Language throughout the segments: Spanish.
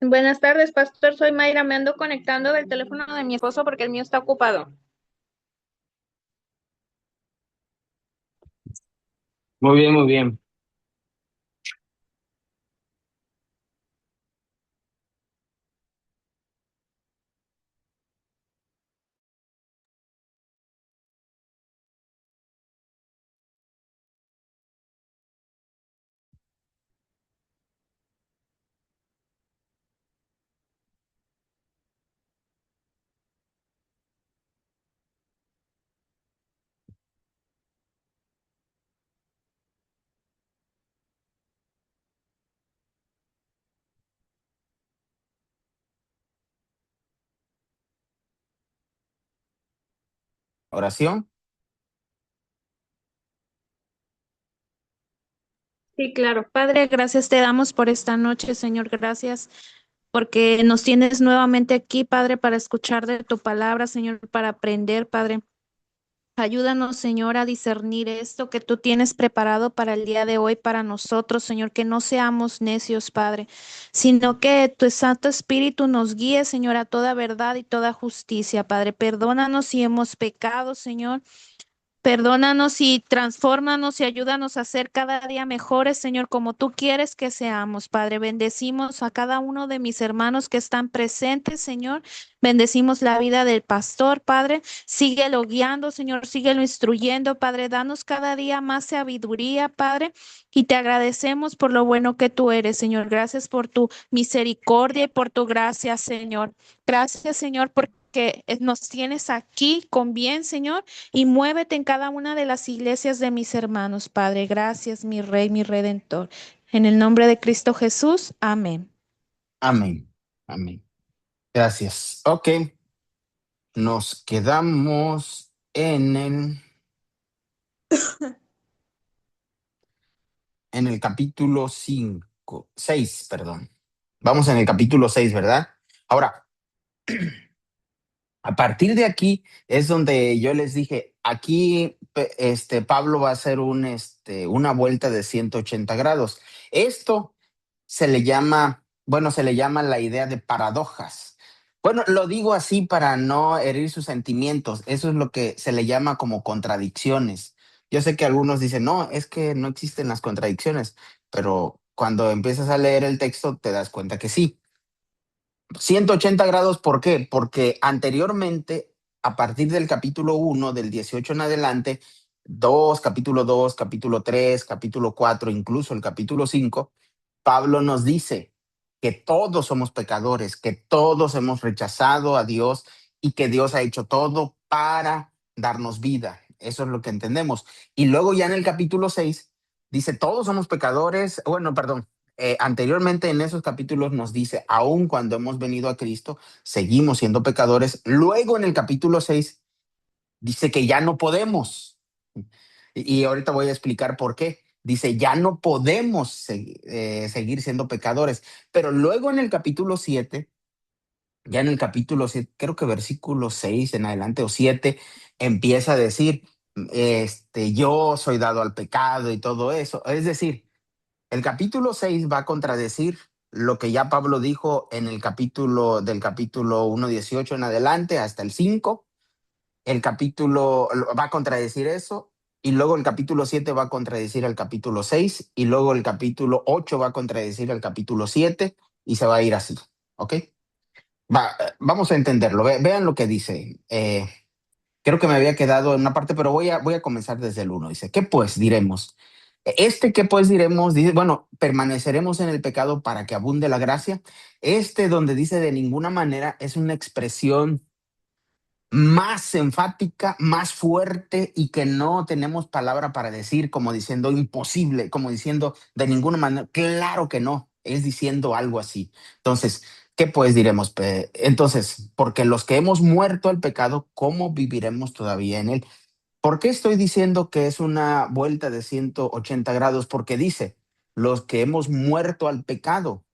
Buenas tardes, pastor. Soy Mayra. Me ando conectando del teléfono de mi esposo porque el mío está ocupado. Muy bien, muy bien. Oración. Sí, claro. Padre, gracias te damos por esta noche, Señor. Gracias porque nos tienes nuevamente aquí, Padre, para escuchar de tu palabra, Señor, para aprender, Padre. Ayúdanos, Señor, a discernir esto que tú tienes preparado para el día de hoy para nosotros, Señor, que no seamos necios, Padre, sino que tu Santo Espíritu nos guíe, Señor, a toda verdad y toda justicia, Padre. Perdónanos si hemos pecado, Señor. Perdónanos y transfórmanos y ayúdanos a ser cada día mejores, Señor, como tú quieres que seamos, Padre. Bendecimos a cada uno de mis hermanos que están presentes, Señor. Bendecimos la vida del pastor, Padre. Síguelo guiando, Señor. Síguelo instruyendo, Padre. Danos cada día más sabiduría, Padre. Y te agradecemos por lo bueno que tú eres, Señor. Gracias por tu misericordia y por tu gracia, Señor. Gracias, Señor, porque nos tienes aquí con bien, Señor, y muévete en cada una de las iglesias de mis hermanos, Padre. Gracias, mi Rey, mi Redentor. En el nombre de Cristo Jesús, amén. Amén. Amén. Gracias. Ok, nos quedamos en el capítulo 5, 6, perdón. Vamos en el capítulo 6, ¿verdad? Ahora, a partir de aquí es donde yo les dije, aquí Pablo va a hacer una vuelta de 180 grados. Esto se le llama la idea de paradojas. Bueno, lo digo así para no herir sus sentimientos. Eso es lo que se le llama como contradicciones. Yo sé que algunos dicen, no, es que no existen las contradicciones, pero cuando empiezas a leer el texto te das cuenta que sí. 180 grados, ¿por qué? Porque anteriormente, a partir del capítulo 1, del 18 en adelante, capítulo 2, capítulo 3, capítulo 4, incluso el capítulo 5, Pablo nos dice que todos somos pecadores, que todos hemos rechazado a Dios y que Dios ha hecho todo para darnos vida. Eso es lo que entendemos. Y luego ya en el capítulo 6 dice, todos somos pecadores, bueno, perdón, anteriormente en esos capítulos nos dice, aun cuando hemos venido a Cristo, seguimos siendo pecadores. Luego en el capítulo 6 dice que ya no podemos. Y ahorita voy a explicar por qué. Dice, ya no podemos seguir siendo pecadores. Pero luego en el capítulo 7, ya en el capítulo 7, creo que versículo 6 en adelante o 7, empieza a decir, yo soy dado al pecado y todo eso. Es decir, el capítulo 6 va a contradecir lo que ya Pablo dijo en el capítulo 1:18 en adelante hasta el 5. El capítulo va a contradecir eso, y luego el capítulo 7 va a contradecir el capítulo 6, y luego el capítulo 8 va a contradecir el capítulo 7, y se va a ir así, ¿ok? Vamos a entenderlo. Vean lo que dice. Creo que me había quedado en una parte, pero voy a comenzar desde el uno. Dice, ¿qué pues diremos? ¿Qué pues diremos? Dice, bueno, permaneceremos en el pecado para que abunde la gracia. Donde dice de ninguna manera es una expresión más enfática, más fuerte, y que no tenemos palabra para decir, como diciendo imposible, como diciendo de ninguna manera. Claro que no, es diciendo algo así. Entonces, ¿qué pues diremos? Entonces, porque los que hemos muerto al pecado, ¿cómo viviremos todavía en él? ¿Por qué estoy diciendo que es una vuelta de 180 grados? Porque dice, los que hemos muerto al pecado.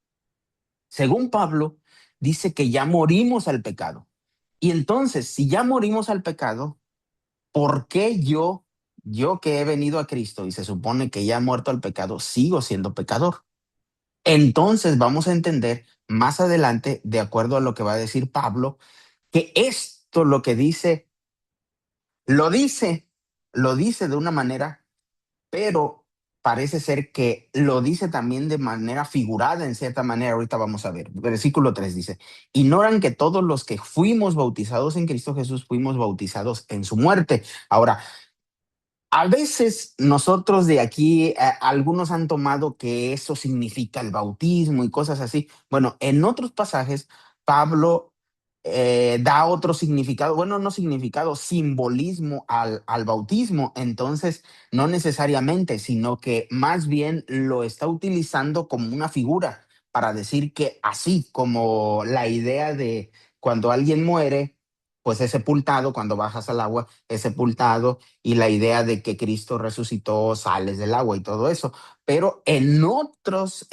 Según Pablo, dice que ya morimos al pecado. Y entonces, si ya morimos al pecado, ¿por qué yo que he venido a Cristo y se supone que ya he muerto al pecado, sigo siendo pecador? Entonces vamos a entender más adelante, de acuerdo a lo que va a decir Pablo, que esto lo que dice, lo dice, lo dice de una manera, pero parece ser que lo dice también de manera figurada, en cierta manera. Ahorita vamos a ver. Versículo 3 dice, ignoran que todos los que fuimos bautizados en Cristo Jesús fuimos bautizados en su muerte. Ahora, a veces nosotros de aquí, algunos han tomado que eso significa el bautismo y cosas así. Bueno, en otros pasajes, Pablo da otro significado, bueno, no significado, simbolismo al bautismo. Entonces, no necesariamente, sino que más bien lo está utilizando como una figura para decir que así como la idea de cuando alguien muere, pues es sepultado, cuando bajas al agua, es sepultado, y la idea de que Cristo resucitó, sales del agua y todo eso. Pero en otros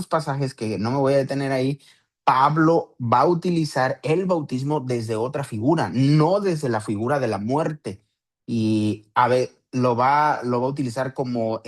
pasajes que no me voy a detener ahí, Pablo va a utilizar el bautismo desde otra figura, no desde la figura de la muerte. Y a ver, lo va a utilizar como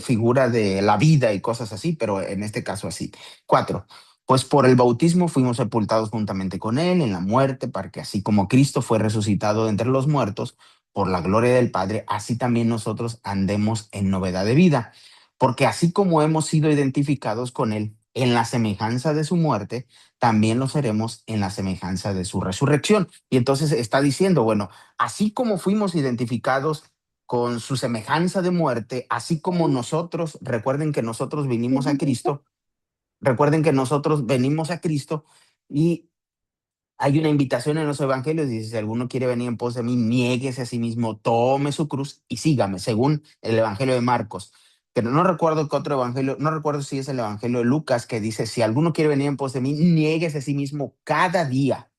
figura de la vida y cosas así, pero en este caso así. 4. Pues por el bautismo fuimos sepultados juntamente con él en la muerte, para que así como Cristo fue resucitado de entre los muertos por la gloria del Padre, así también nosotros andemos en novedad de vida. Porque así como hemos sido identificados con él en la semejanza de su muerte, también lo seremos en la semejanza de su resurrección. Y entonces está diciendo, bueno, así como fuimos identificados con su semejanza de muerte, así como nosotros, recuerden que nosotros venimos a Cristo, y hay una invitación en los evangelios, dice, si alguno quiere venir en pos de mí, niéguese a sí mismo, tome su cruz y sígame, según el evangelio de Marcos. Pero no recuerdo qué otro evangelio, no recuerdo si es el evangelio de Lucas, que dice, si alguno quiere venir en pos de mí, niéguese a sí mismo cada día.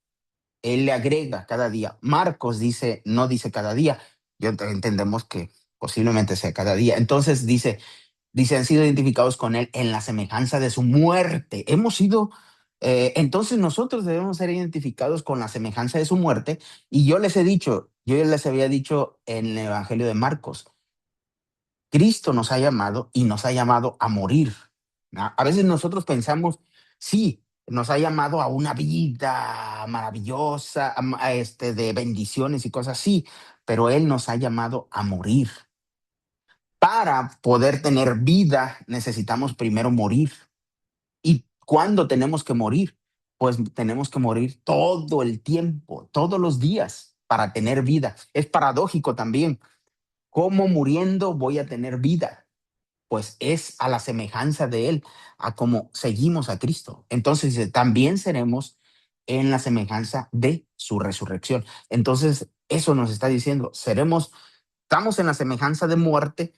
Él le agrega cada día. Marcos dice, no dice cada día. Entendemos que posiblemente sea cada día. Entonces dice, han sido identificados con él en la semejanza de su muerte. Entonces nosotros debemos ser identificados con la semejanza de su muerte. Y yo ya les había dicho en el Evangelio de Marcos, Cristo nos ha llamado y nos ha llamado a morir. ¿No? A veces nosotros pensamos, sí, nos ha llamado a una vida maravillosa, de bendiciones y cosas así, pero Él nos ha llamado a morir. Para poder tener vida necesitamos primero morir. ¿Y cuándo tenemos que morir? Pues tenemos que morir todo el tiempo, todos los días, para tener vida. Es paradójico también. ¿Cómo muriendo voy a tener vida? Pues es a la semejanza de Él, a cómo seguimos a Cristo. Entonces también seremos en la semejanza de su resurrección. Entonces, eso nos está diciendo, estamos en la semejanza de muerte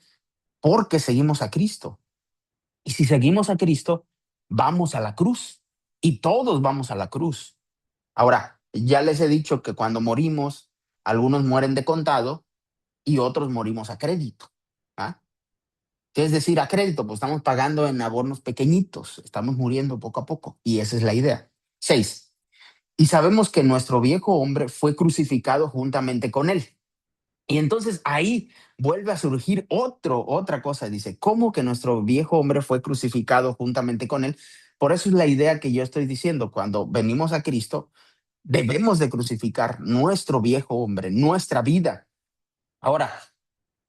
porque seguimos a Cristo. Y si seguimos a Cristo, vamos a la cruz. Y todos vamos a la cruz. Ahora, ya les he dicho que cuando morimos, algunos mueren de contado y otros morimos a crédito. ¿Ah? ¿Qué es decir a crédito? Pues estamos pagando en abonos pequeñitos, estamos muriendo poco a poco. Y esa es la idea. 6. Y sabemos que nuestro viejo hombre fue crucificado juntamente con él. Y entonces ahí vuelve a surgir otra cosa. Dice, ¿cómo que nuestro viejo hombre fue crucificado juntamente con él? Por eso es la idea que yo estoy diciendo. Cuando venimos a Cristo, debemos de crucificar nuestro viejo hombre, nuestra vida. Ahora,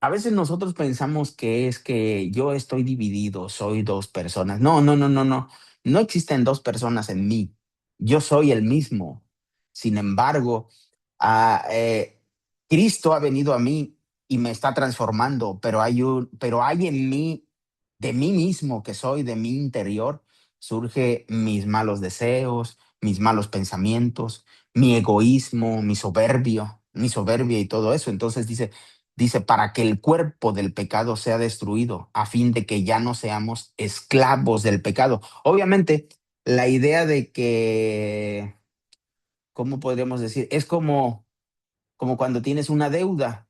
a veces nosotros pensamos que es que yo estoy dividido, soy dos personas. No, no, no, no, no. No existen dos personas en mí. Yo soy el mismo. Sin embargo, ah, Cristo ha venido a mí y me está transformando, pero hay en mí, de mí mismo que soy, de mi interior, surge mis malos deseos, mis malos pensamientos, mi egoísmo, mi soberbia y todo eso. Entonces dice, para que el cuerpo del pecado sea destruido, a fin de que ya no seamos esclavos del pecado. Obviamente, la idea de que, ¿cómo podríamos decir? Es como cuando tienes una deuda.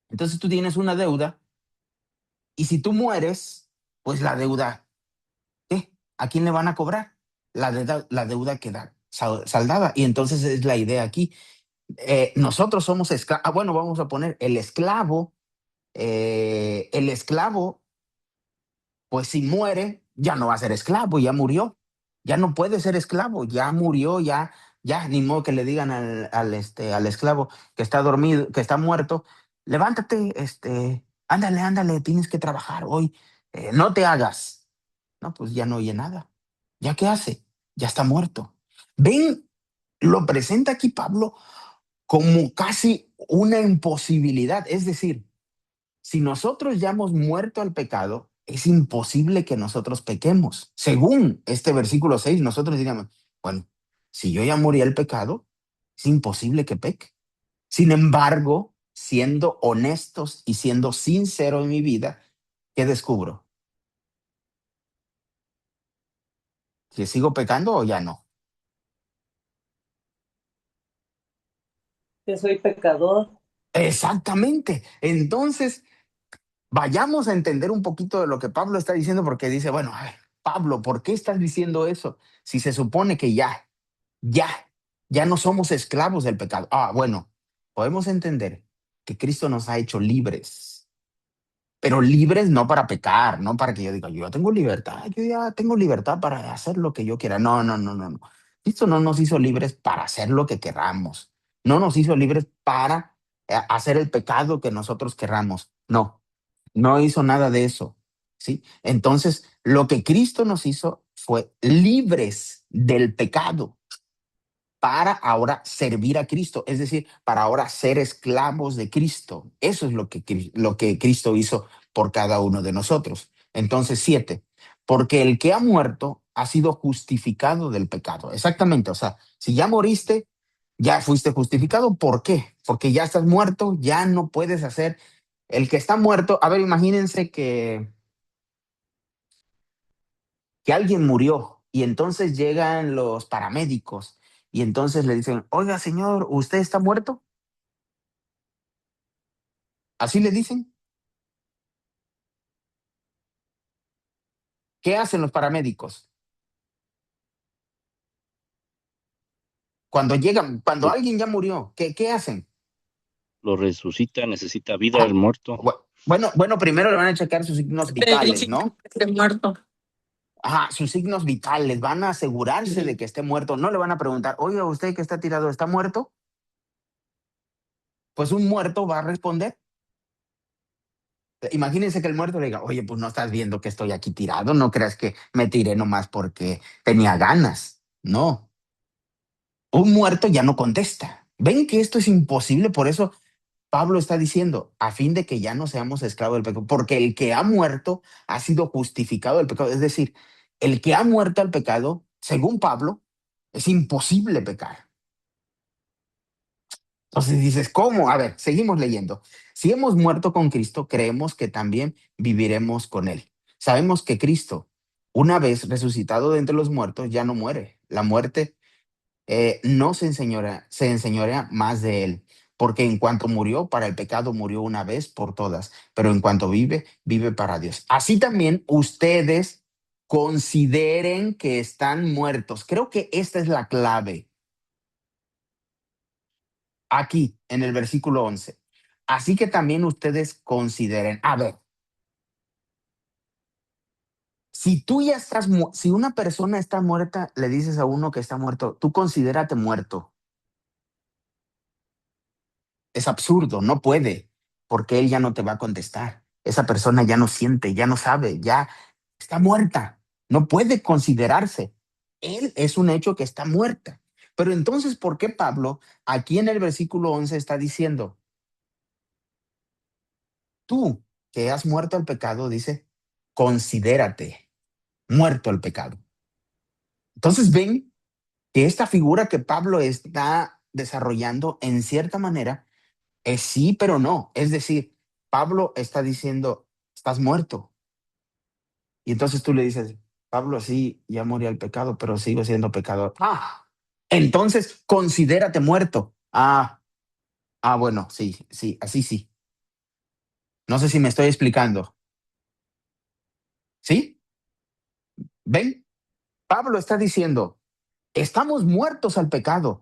Entonces tú tienes una deuda y si tú mueres, pues la deuda, ¿qué? ¿A quién le van a cobrar? La deuda queda saldada. Y entonces es la idea aquí. Nosotros somos esclavos. Bueno, vamos a poner el esclavo, pues si muere, ya no va a ser esclavo, ya murió, ya no puede ser esclavo, ya murió, ya, ni modo que le digan al esclavo que está dormido, que está muerto, levántate, ándale, tienes que trabajar hoy, no te hagas. No, pues ya no oye nada. ¿Ya qué hace? Ya está muerto. Ven, lo presenta aquí Pablo como casi una imposibilidad, es decir, si nosotros ya hemos muerto al pecado, es imposible que nosotros pequemos. Según este versículo 6, nosotros diríamos, bueno, si yo ya morí al pecado, es imposible que peque. Sin embargo, siendo honestos y siendo sincero en mi vida, ¿qué descubro? ¿Que sigo pecando o ya no? Que soy pecador. Exactamente. Entonces, vayamos a entender un poquito de lo que Pablo está diciendo, porque dice, bueno, a ver, Pablo, ¿por qué estás diciendo eso? Si se supone que ya, ya no somos esclavos del pecado. Ah, bueno, podemos entender que Cristo nos ha hecho libres, pero libres no para pecar, no para que yo diga, yo tengo libertad, yo ya tengo libertad para hacer lo que yo quiera. No, no, no, no, no. Cristo no nos hizo libres para hacer lo que queramos. No nos hizo libres para hacer el pecado que nosotros querramos. No, no hizo nada de eso. ¿Sí? Entonces, lo que Cristo nos hizo fue libres del pecado para ahora servir a Cristo, es decir, para ahora ser esclavos de Cristo. Eso es lo que Cristo hizo por cada uno de nosotros. Entonces, 7, porque el que ha muerto ha sido justificado del pecado. Exactamente, o sea, si ya moriste, ya fuiste justificado. ¿Por qué? Porque ya estás muerto, ya no puedes hacer. El que está muerto, a ver, imagínense que alguien murió y entonces llegan los paramédicos y entonces le dicen, oiga, señor, ¿usted está muerto? Así le dicen. ¿Qué hacen los paramédicos? Cuando llegan, cuando Lo, alguien ya murió, ¿qué hacen? lo resucita, necesita vida el Ah, muerto. bueno, primero le van a checar sus signos vitales, Verifica ¿no? que esté muerto. Ajá, sus signos vitales, van a asegurarse de que esté muerto. No le van a preguntar, oiga, usted que está tirado, ¿está muerto? Pues un muerto va a responder. Imagínense que el muerto le diga, oye, pues no estás viendo que estoy aquí tirado, no creas que me tiré nomás porque tenía ganas. No, un muerto ya no contesta. Ven que esto es imposible, por eso Pablo está diciendo, a fin de que ya no seamos esclavos del pecado, porque el que ha muerto ha sido justificado del pecado. Es decir, el que ha muerto al pecado, según Pablo, es imposible pecar. Entonces dices, ¿cómo? A ver, seguimos leyendo. Si hemos muerto con Cristo, creemos que también viviremos con Él. Sabemos que Cristo, una vez resucitado de entre los muertos, ya no muere. La muerte no se enseñorea más de Él, porque en cuanto murió para el pecado, murió una vez por todas, pero en cuanto vive, vive para Dios. Así también ustedes consideren que están muertos. Creo que esta es la clave aquí en el versículo 11. Así que también ustedes consideren, a ver, si tú ya estás, si una persona está muerta, le dices a uno que está muerto, tú considérate muerto. Es absurdo, no puede, porque él ya no te va a contestar. Esa persona ya no siente, ya no sabe, ya está muerta, no puede considerarse. Él es un hecho que está muerta. Pero entonces, ¿por qué Pablo aquí en el versículo 11 está diciendo, tú que has muerto al pecado, dice, considérate muerto al pecado? Entonces ven que esta figura que Pablo está desarrollando en cierta manera es sí, pero no. Es decir, Pablo está diciendo, estás muerto. Y entonces tú le dices, Pablo, sí, ya morí al pecado, pero sigo siendo pecador. Ah, entonces considérate muerto. Bueno, sí, sí, así sí. No sé si me estoy explicando. ¿Sí? ¿Ven? Pablo está diciendo, estamos muertos al pecado.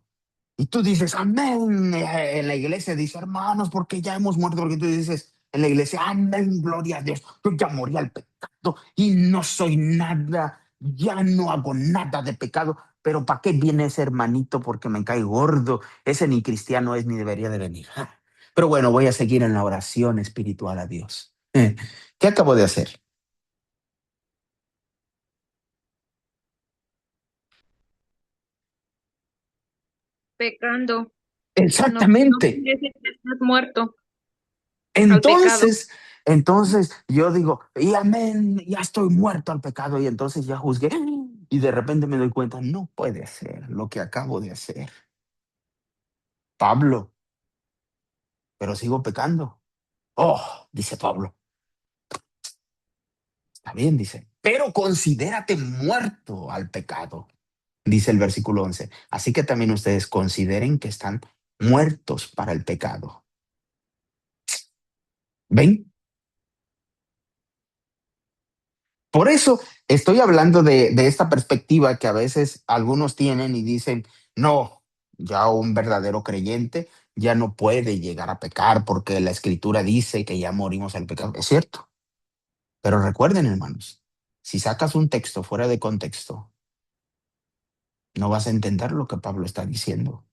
Y tú dices, amén. En la iglesia dice, hermanos, porque ya hemos muerto. Porque tú dices, en la iglesia, amén, gloria a Dios, yo ya morí al pecado y no soy nada, ya no hago nada de pecado. Pero ¿para qué viene ese hermanito? Porque me cae gordo, ese ni cristiano es ni debería de venir. Pero bueno, voy a seguir en la oración espiritual a Dios. ¿Qué acabo de hacer? Pecando. No Exactamente. quiere decir que estás muerto al pecado. Entonces yo digo, y amén, ya estoy muerto al pecado. Y entonces ya juzgué. Y de repente me doy cuenta, no puede ser lo que acabo de hacer. Pablo, pero sigo pecando. Oh, dice Pablo, está bien, dice, pero considérate muerto al pecado, dice el versículo 11. Así que también ustedes consideren que están muertos para el pecado. ¿Ven? Por eso estoy hablando de esta perspectiva que a veces algunos tienen y dicen, no, ya un verdadero creyente ya no puede llegar a pecar porque la escritura dice que ya morimos al pecado. Es cierto, pero recuerden, hermanos, si sacas un texto fuera de contexto, no vas a entender lo que Pablo está diciendo.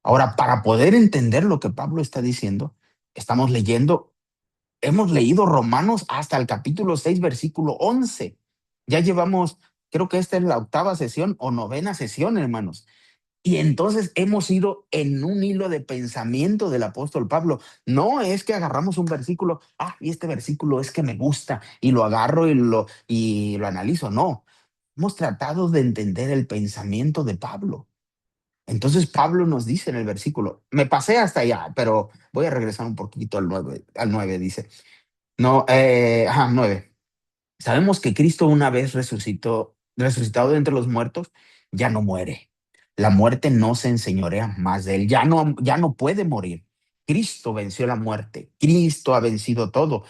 Ahora, para poder entender lo que Pablo está diciendo, estamos leyendo. Hemos leído Romanos hasta el capítulo 6 versículo 11. Ya llevamos, creo que esta es la octava sesión o novena sesión, hermanos. Y entonces hemos ido en un hilo de pensamiento del apóstol Pablo. No es que agarramos un versículo, y este versículo es que me gusta y lo agarro y lo analizo. No, hemos tratado de entender el pensamiento de Pablo. Entonces Pablo nos dice en el versículo, me pasé hasta allá, pero voy a regresar un poquito al 9 dice. No, 9. Sabemos que Cristo una vez resucitado de entre los muertos, ya no muere. La muerte no se enseñorea más de él, ya no puede morir. Cristo venció la muerte, Cristo ha vencido todo.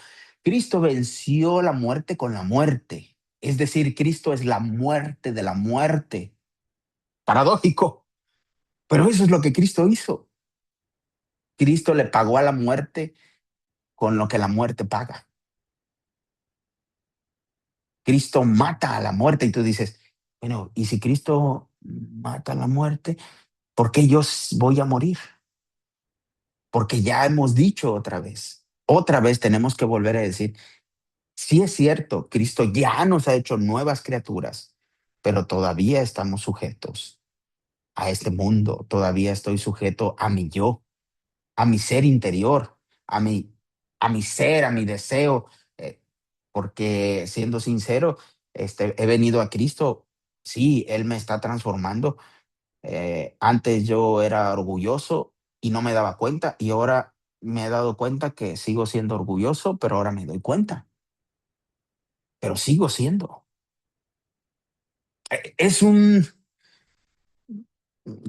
Cristo venció la muerte con la muerte. Es decir, Cristo es la muerte de la muerte. Paradójico, pero eso es lo que Cristo hizo. Cristo le pagó a la muerte con lo que la muerte paga. Cristo mata a la muerte y tú dices, bueno, ¿y si Cristo mata a la muerte, por qué yo voy a morir? Porque ya hemos dicho otra vez tenemos que volver a decir, sí es cierto, Cristo ya nos ha hecho nuevas criaturas, pero todavía estamos sujetos a este mundo, todavía estoy sujeto a mi yo, a mi ser interior, a mi, a mi ser, a mi deseo, eh, porque siendo sincero, he venido a Cristo, sí, Él me está transformando. Antes yo era orgulloso y no me daba cuenta y ahora me he dado cuenta que sigo siendo orgulloso, pero ahora me doy cuenta, pero sigo siendo. Es un,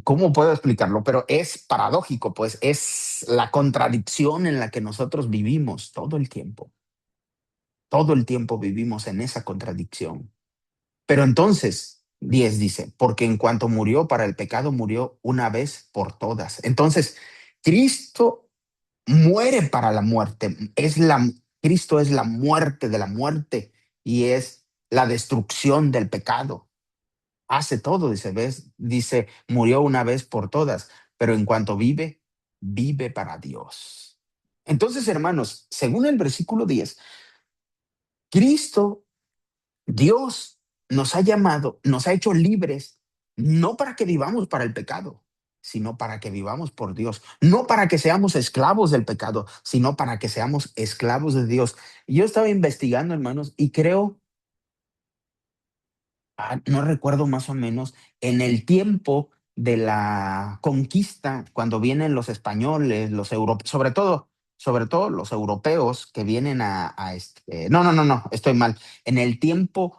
¿cómo puedo explicarlo? Pero es paradójico, pues es la contradicción en la que nosotros vivimos todo el tiempo. Todo el tiempo vivimos en esa contradicción. Pero entonces, 10 dice, porque en cuanto murió para el pecado, murió una vez por todas. Entonces, Cristo muere para la muerte. Cristo es la muerte de la muerte y es la destrucción del pecado. Hace todo, dice, ¿ves? Dice, murió una vez por todas, pero en cuanto vive, vive para Dios. Entonces, hermanos, según el versículo 10, Cristo, Dios nos ha llamado, nos ha hecho libres, no para que vivamos para el pecado, sino para que vivamos por Dios, no para que seamos esclavos del pecado, sino para que seamos esclavos de Dios. Yo estaba investigando, hermanos, y creo, no recuerdo más o menos, en el tiempo de la conquista, cuando vienen los españoles, los europeos, sobre todo los europeos que vienen no, estoy mal. En el tiempo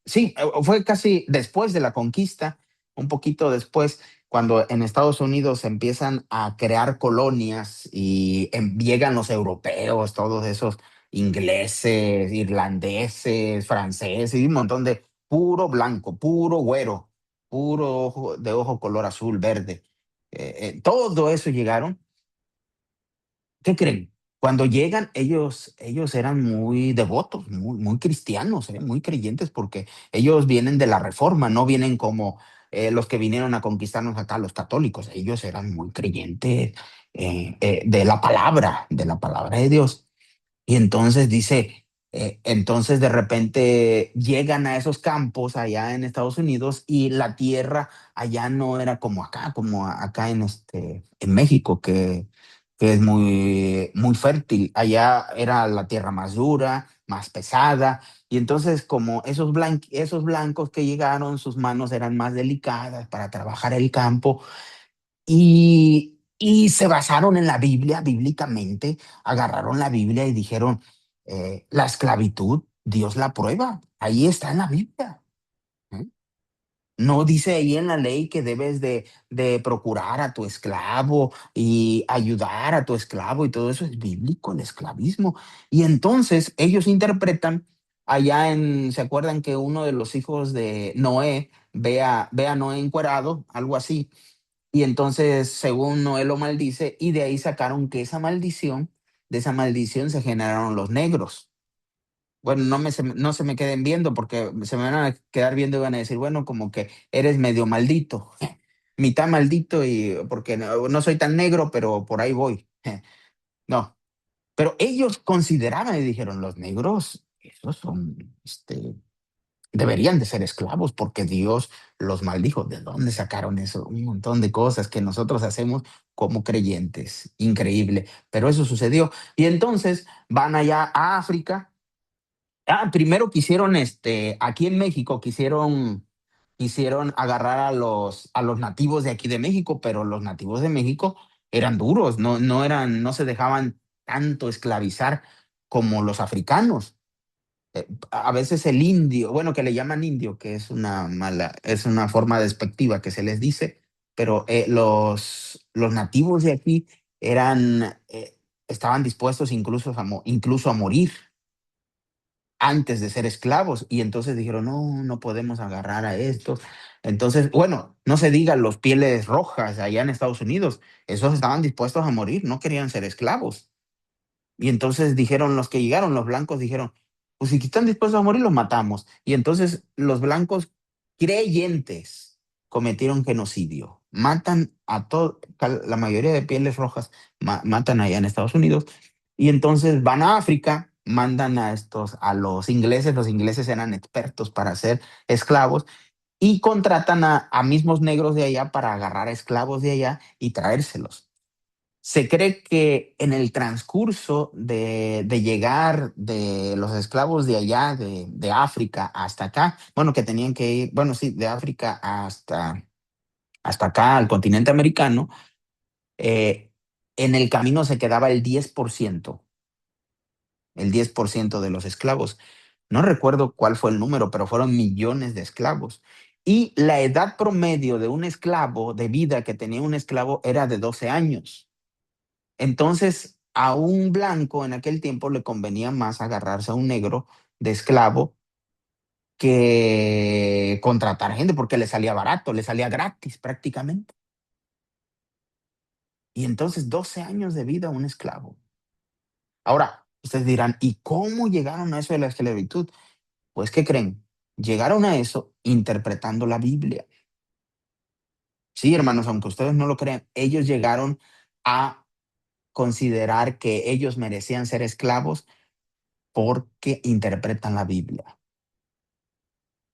sí, fue casi después de la conquista, un poquito después, cuando en Estados Unidos empiezan a crear colonias y llegan los europeos, todos esos ingleses, irlandeses, franceses y un montón de puro blanco, puro güero, puro de ojo color azul, verde. Todo eso llegaron ¿Qué creen? Cuando llegan, ellos eran muy devotos, muy cristianos, muy creyentes, porque ellos vienen de la Reforma, no vienen como los que vinieron a conquistarnos acá, los católicos. Ellos eran muy creyentes de la palabra de Dios. Y entonces dice, entonces de repente llegan a esos campos allá en Estados Unidos y la tierra allá no era como acá, acá en México, que es muy fértil. Allá era la tierra más dura, más pesada. Y entonces como esos blancos que llegaron, sus manos eran más delicadas para trabajar el campo y se basaron en la Biblia, bíblicamente, agarraron la Biblia y dijeron, la esclavitud, Dios la prueba, ahí está en la Biblia. ¿Eh? No dice ahí en la ley que debes de procurar a tu esclavo y ayudar a tu esclavo y todo eso es bíblico, el esclavismo. Y entonces ellos interpretan ¿se acuerdan que uno de los hijos de Noé ve a Noé encuerado, algo así? Y entonces, según Noé lo maldice, y de ahí sacaron que de esa maldición se generaron los negros. Bueno, no se me queden viendo porque se me van a quedar viendo y van a decir, bueno, como que eres medio maldito, mitad maldito y porque no soy tan negro, pero por ahí voy. No, pero ellos consideraban y dijeron, los negros, esos son, deberían de ser esclavos porque Dios los maldijo. ¿De dónde sacaron eso? Un montón de cosas que nosotros hacemos como creyentes. Increíble. Pero eso sucedió. Y entonces van allá a África. Primero quisieron, aquí en México quisieron agarrar a los nativos de aquí de México, pero los nativos de México eran duros, no se dejaban tanto esclavizar como los africanos. A veces el indio, bueno, que le llaman indio, que es una forma despectiva que se les dice, pero los nativos de aquí estaban dispuestos incluso a morir antes de ser esclavos y entonces dijeron, no, no podemos agarrar a estos. Entonces, bueno, no se digan los pieles rojas allá en Estados Unidos, esos estaban dispuestos a morir, no querían ser esclavos. Y entonces dijeron los que llegaron, los blancos dijeron, pues si están dispuestos a morir, los matamos. Y entonces los blancos creyentes cometieron genocidio. Matan a todo, la mayoría de pieles rojas matan allá en Estados Unidos. Y entonces van a África, mandan a los ingleses eran expertos para hacer esclavos y contratan a mismos negros de allá para agarrar a esclavos de allá y traérselos. Se cree que en el transcurso de llegar de los esclavos de allá, de África hasta acá, bueno, que tenían que ir, bueno, sí, de África hasta acá, al continente americano, eh, en el camino se quedaba el 10% de los esclavos. No recuerdo cuál fue el número, pero fueron millones de esclavos. Y la edad promedio de un esclavo, de vida que tenía un esclavo, era de 12 años. Entonces, a un blanco en aquel tiempo le convenía más agarrarse a un negro de esclavo que contratar gente porque le salía barato, le salía gratis prácticamente. Y entonces 12 años de vida a un esclavo. Ahora, ustedes dirán, ¿y cómo llegaron a eso de la esclavitud? Pues, ¿qué creen? Llegaron a eso interpretando la Biblia. Sí, hermanos, aunque ustedes no lo crean, ellos llegaron a considerar que ellos merecían ser esclavos porque interpretan la Biblia.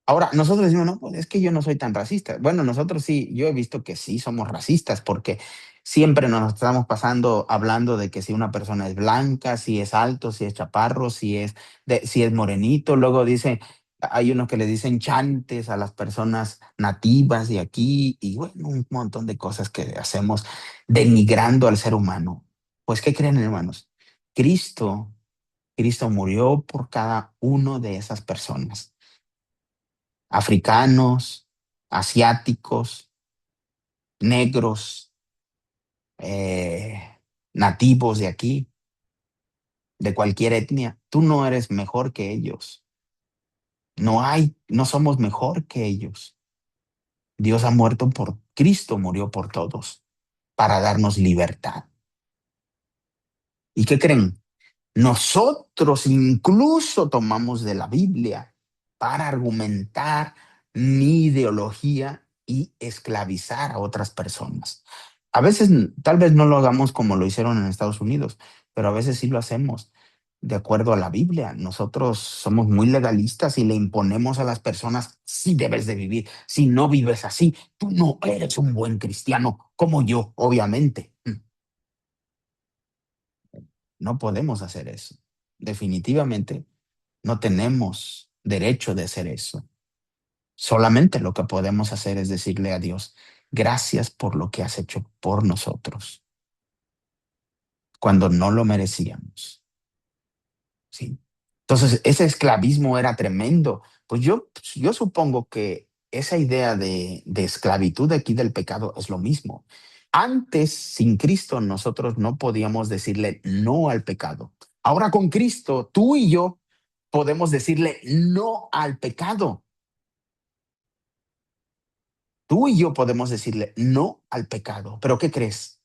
Ahora, nosotros decimos, no, pues es que yo no soy tan racista. Bueno, nosotros sí, yo he visto que sí somos racistas porque siempre nos estamos pasando hablando de que si una persona es blanca, si es alto, si es chaparro, si es morenito. Luego dice, hay unos que le dicen chantes a las personas nativas de aquí y bueno, un montón de cosas que hacemos denigrando al ser humano. Pues, ¿qué creen, hermanos? Cristo, Cristo murió por cada uno de esas personas africanos, asiáticos, negros, nativos de aquí, de cualquier etnia. Tú no eres mejor que ellos. No somos mejor que ellos. Dios ha muerto Cristo murió por todos para darnos libertad. ¿Y qué creen? Nosotros incluso tomamos de la Biblia para argumentar mi ideología y esclavizar a otras personas. A veces, tal vez no lo hagamos como lo hicieron en Estados Unidos, pero a veces sí lo hacemos de acuerdo a la Biblia. Nosotros somos muy legalistas y le imponemos a las personas, si debes de vivir, si no vives así, tú no eres un buen cristiano como yo, obviamente. No podemos hacer eso. Definitivamente no tenemos derecho de hacer eso. Solamente lo que podemos hacer es decirle a Dios, gracias por lo que has hecho por nosotros, cuando no lo merecíamos. ¿Sí? Entonces, ese esclavismo era tremendo. Pues yo supongo que esa idea de esclavitud aquí del pecado es lo mismo. Antes, sin Cristo, nosotros no podíamos decirle no al pecado. Ahora con Cristo, tú y yo podemos decirle no al pecado. Tú y yo podemos decirle no al pecado. ¿Pero qué crees?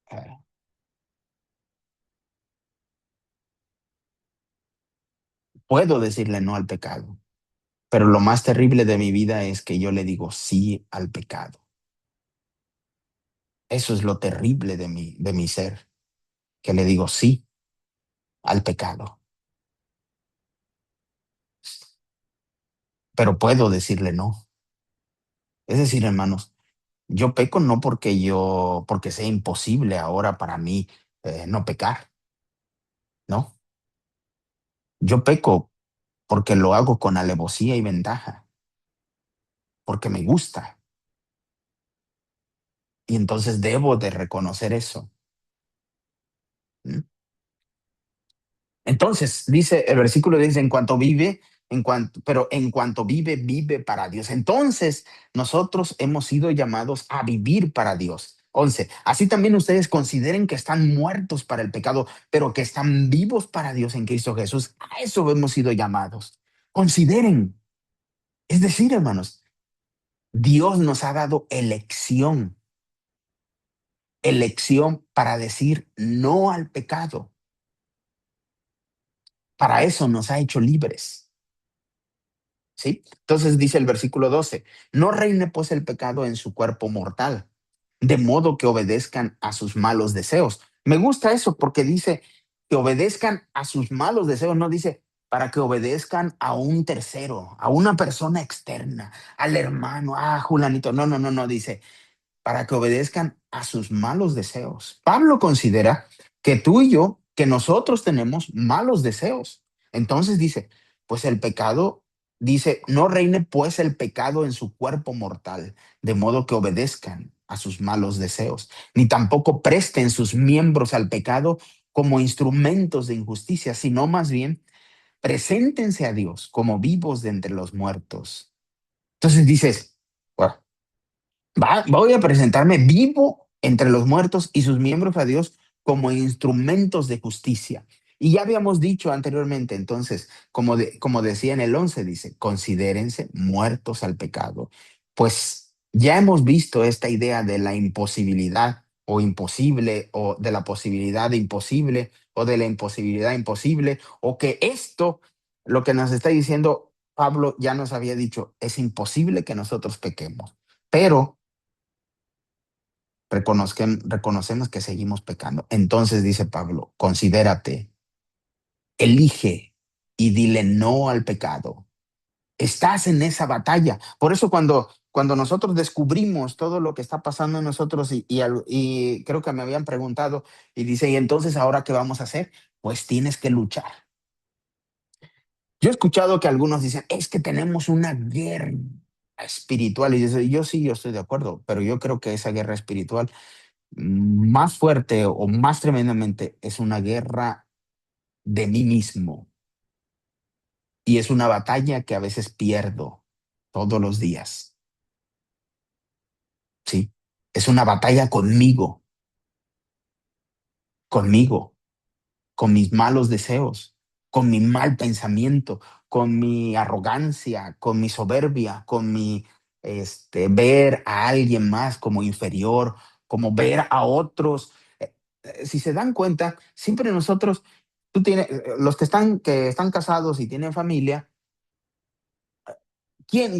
Eh, Puedo decirle no al pecado, pero lo más terrible de mi vida es que yo le digo sí al pecado. Eso es lo terrible de mi ser, que le digo sí al pecado, pero puedo decirle no. Es decir, hermanos, yo peco no porque sea imposible ahora para mí no pecar, ¿no? Yo peco porque lo hago con alevosía y ventaja, porque me gusta. Y entonces debo de reconocer eso. ¿Mm? Entonces, dice, el versículo dice, pero en cuanto vive, vive para Dios. Entonces, nosotros hemos sido llamados a vivir para Dios. 11. Así también ustedes consideren que están muertos para el pecado, pero que están vivos para Dios en Cristo Jesús. A eso hemos sido llamados. Consideren. Es decir, hermanos, Dios nos ha dado elección para decir no al pecado. Para eso nos ha hecho libres. ¿Sí? Entonces dice el versículo 12, no reine pues el pecado en su cuerpo mortal, de modo que obedezcan a sus malos deseos. Me gusta eso porque dice que obedezcan a sus malos deseos, no dice para que obedezcan a un tercero, a una persona externa, al hermano, a Julanito. No, no, no, no, dice para que obedezcan a sus malos deseos. Pablo considera que tú y yo, que nosotros tenemos malos deseos. Entonces dice, pues el pecado, dice, no reine pues el pecado en su cuerpo mortal, de modo que obedezcan a sus malos deseos, ni tampoco presten sus miembros al pecado como instrumentos de injusticia, sino más bien preséntense a Dios como vivos de entre los muertos. Entonces dices, bueno, voy a presentarme vivo entre los muertos y sus miembros a Dios como instrumentos de justicia. Y ya habíamos dicho anteriormente, entonces, como decía en el 11, dice, considérense muertos al pecado. Pues ya hemos visto esta idea de la imposibilidad o imposible, o de la posibilidad de imposible, o de la imposibilidad imposible, o que esto, lo que nos está diciendo Pablo ya nos había dicho, es imposible que nosotros pequemos. Pero reconocemos que seguimos pecando. Entonces dice Pablo, considérate, elige y dile no al pecado. Estás en esa batalla. Por eso cuando nosotros descubrimos todo lo que está pasando en nosotros y creo que me habían preguntado y dice, ¿y entonces ahora qué vamos a hacer? Pues tienes que luchar. Yo he escuchado que algunos dicen, es que tenemos una guerra espiritual. Y yo estoy de acuerdo, pero yo creo que esa guerra espiritual más fuerte o más tremendamente es una guerra de mí mismo y es una batalla que a veces pierdo todos los días, ¿sí? Es una batalla conmigo, con mis malos deseos, con mi mal pensamiento, con mi arrogancia, con mi soberbia, con mi ver a alguien más como inferior, como ver a otros. Si se dan cuenta, siempre nosotros, los que están casados y tienen familia,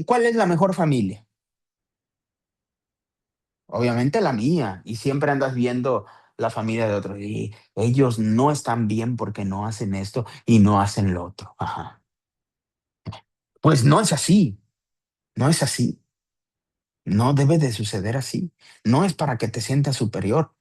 ¿cuál es la mejor familia? Obviamente la mía. Y siempre andas viendo la familia de otros. Y ellos no están bien porque no hacen esto y no hacen lo otro. Ajá. Pues no es así. No es así. No debe de suceder así. No es para que te sientas superior.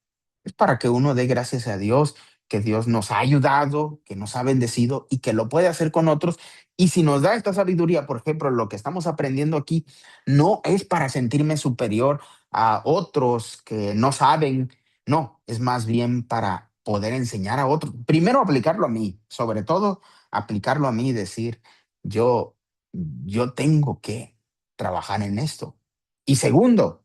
Es para que uno dé gracias a Dios, que Dios nos ha ayudado, que nos ha bendecido y que lo puede hacer con otros. Y si nos da esta sabiduría, por ejemplo, lo que estamos aprendiendo aquí, no es para sentirme superior a otros que no saben. No, es más bien para poder enseñar a otros. Primero aplicarlo a mí, sobre todo aplicarlo a mí y decir, yo, yo tengo que trabajar en esto. Y segundo,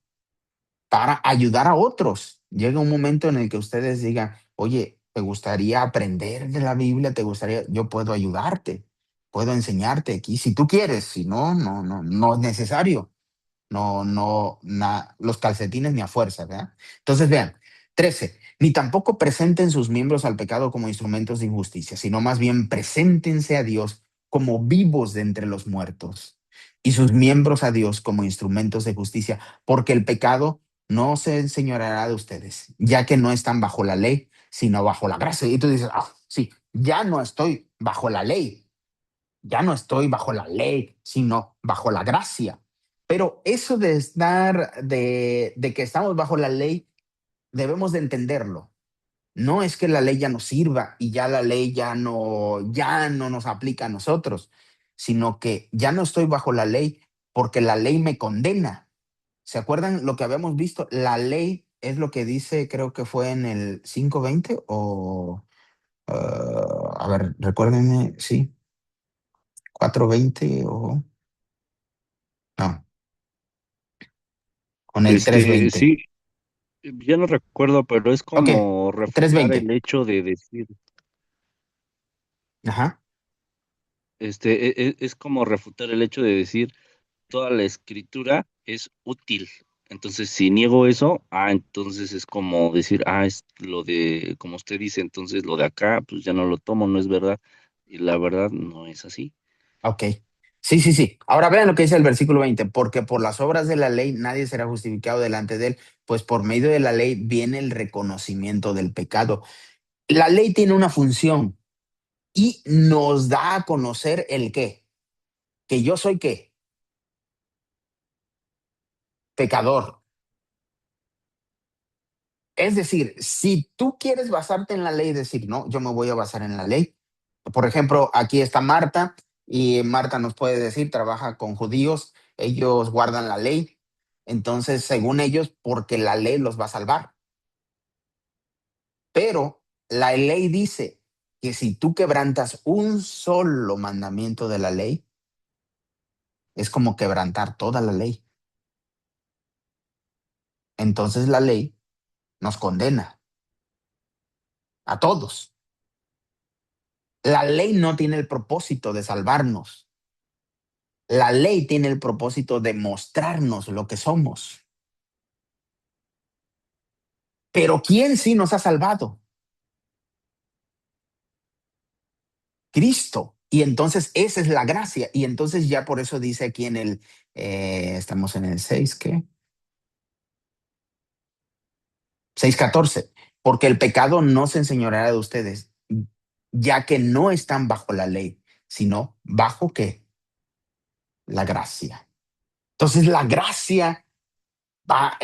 para ayudar a otros. Llega un momento en el que ustedes digan, oye, ¿te gustaría aprender de la Biblia? ¿Te gustaría? Yo puedo ayudarte, puedo enseñarte aquí, si tú quieres, si no, no es necesario. Los calcetines ni a fuerza, ¿verdad? Entonces, vean, 13, ni tampoco presenten sus miembros al pecado como instrumentos de injusticia, sino más bien preséntense a Dios como vivos de entre los muertos y sus miembros a Dios como instrumentos de justicia, porque el pecado no se enseñoreará de ustedes, ya que no están bajo la ley, sino bajo la gracia. Y tú dices, sí, ya no estoy bajo la ley, ya no estoy bajo la ley, sino bajo la gracia. Pero eso de de que estamos bajo la ley, debemos de entenderlo. No es que la ley ya no sirva y ya la ley ya no nos aplica a nosotros, sino que ya no estoy bajo la ley porque la ley me condena. ¿Se acuerdan lo que habíamos visto? La ley es lo que dice, creo que fue en el 5:20 o, a ver, recuérdenme, sí, 4:20 o, no, con el 3:20. Sí, ya no recuerdo, pero es Ok, como refutar 3:20. el hecho de decir, Ajá. es como refutar el hecho de decir, toda la escritura es útil. Entonces, si niego eso, entonces es como decir, es lo de, como usted dice, entonces lo de acá, pues ya no lo tomo, no es verdad. Y la verdad no es así. Ok. Sí, sí, sí. Ahora vean lo que dice el versículo 20. Porque por las obras de la ley nadie será justificado delante de él, pues por medio de la ley viene el reconocimiento del pecado. La ley tiene una función y nos da a conocer el qué. Que yo soy qué. Pecador. Es decir, si tú quieres basarte en la ley y decir, no, yo me voy a basar en la ley. Por ejemplo, aquí está Marta y Marta nos puede decir, trabaja con judíos, ellos guardan la ley. Entonces, según ellos, porque la ley los va a salvar. Pero la ley dice que si tú quebrantas un solo mandamiento de la ley, es como quebrantar toda la ley. Entonces la ley nos condena a todos. La ley no tiene el propósito de salvarnos. La ley tiene el propósito de mostrarnos lo que somos. Pero ¿quién sí nos ha salvado? Cristo. Y entonces esa es la gracia. Y entonces ya por eso dice aquí en estamos en el 6, ¿qué? 6:14. Porque el pecado no se enseñoreará de ustedes, ya que no están bajo la ley, sino bajo ¿qué? La gracia. Entonces la gracia va,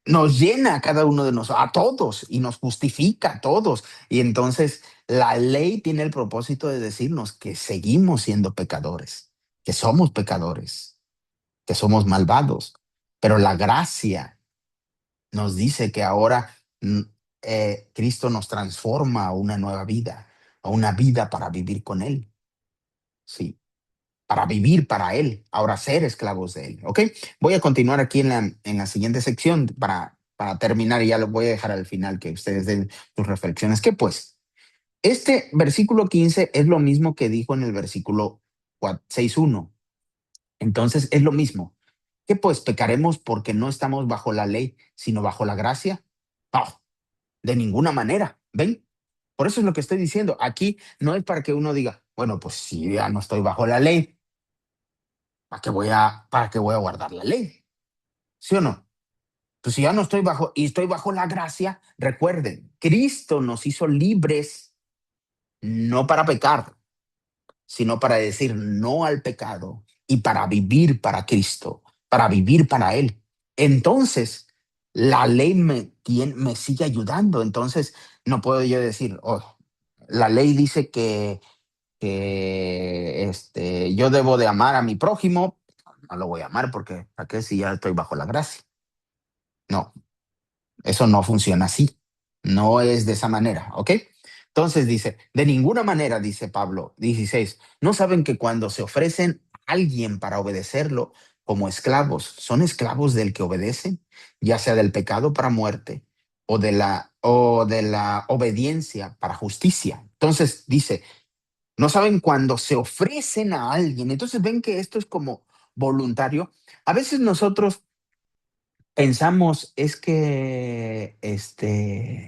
nos llena a cada uno de nosotros, a todos, y nos justifica a todos. Y entonces la ley tiene el propósito de decirnos que seguimos siendo pecadores, que somos malvados, pero la gracia nos dice que ahora Cristo nos transforma a una nueva vida, a una vida para vivir con Él, sí, para vivir para Él, ahora ser esclavos de Él, ¿ok? Voy a continuar aquí en la siguiente sección para terminar y ya lo voy a dejar al final que ustedes den sus reflexiones. Que pues, este versículo 15 es lo mismo que dijo en el versículo 6:1. Entonces es lo mismo. ¿Qué pues pecaremos porque no estamos bajo la ley, sino bajo la gracia? No, de ninguna manera. ¿Ven? Por eso es lo que estoy diciendo. Aquí no es para que uno diga, bueno, pues si ya no estoy bajo la ley, para qué voy a guardar la ley? ¿Sí o no? Pues si ya no estoy bajo y estoy bajo la gracia, recuerden, Cristo nos hizo libres no para pecar, sino para decir no al pecado y para vivir para Cristo, para vivir para Él. Entonces, la ley me sigue ayudando. Entonces, no puedo yo decir, oh, la ley dice que yo debo de amar a mi prójimo, no lo voy a amar porque, ¿para qué si ya estoy bajo la gracia? No, eso no funciona así. No es de esa manera, ¿ok? Entonces dice, de ninguna manera, dice Pablo 16, ¿no saben que cuando se ofrecen a alguien para obedecerlo como esclavos, son esclavos del que obedecen, ya sea del pecado para muerte o de la obediencia para justicia? Entonces dice, ¿no saben cuando se ofrecen a alguien? Entonces ven que esto es como voluntario. A veces nosotros pensamos, es que,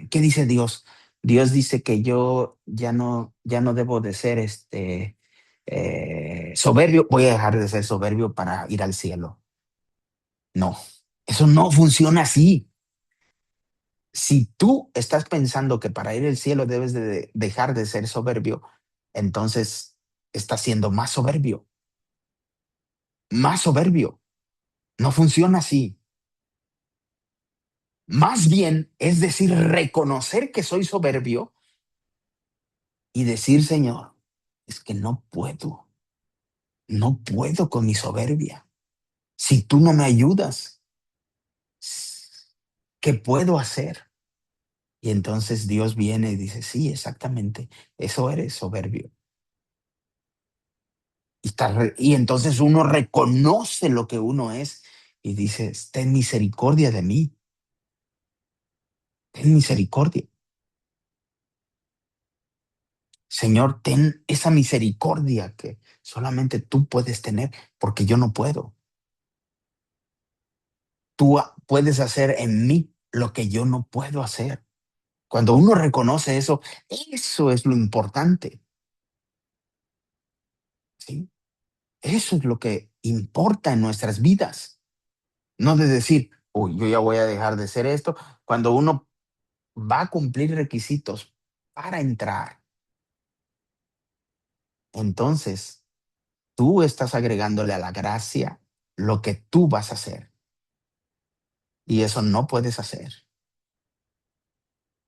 ¿qué dice Dios? Dios dice que yo ya no debo de ser soberbio, voy a dejar de ser soberbio para ir al cielo. No, eso no funciona así. Si tú estás pensando que para ir al cielo debes de dejar de ser soberbio, entonces estás siendo más soberbio, más soberbio. No funciona así. Más bien es decir, reconocer que soy soberbio y decir, Señor, es que no puedo con mi soberbia. Si tú no me ayudas, ¿qué puedo hacer? Y entonces Dios viene y dice, sí, exactamente, eso eres soberbio. Y entonces uno reconoce lo que uno es y dice, ten misericordia de mí, ten misericordia. Señor, ten esa misericordia que solamente tú puedes tener, porque yo no puedo. Tú puedes hacer en mí lo que yo no puedo hacer. Cuando uno reconoce eso, eso es lo importante, ¿sí? Eso es lo que importa en nuestras vidas. No de decir, uy, yo ya voy a dejar de hacer esto. Cuando uno va a cumplir requisitos para entrar, entonces tú estás agregándole a la gracia lo que tú vas a hacer. Y eso no puedes hacer.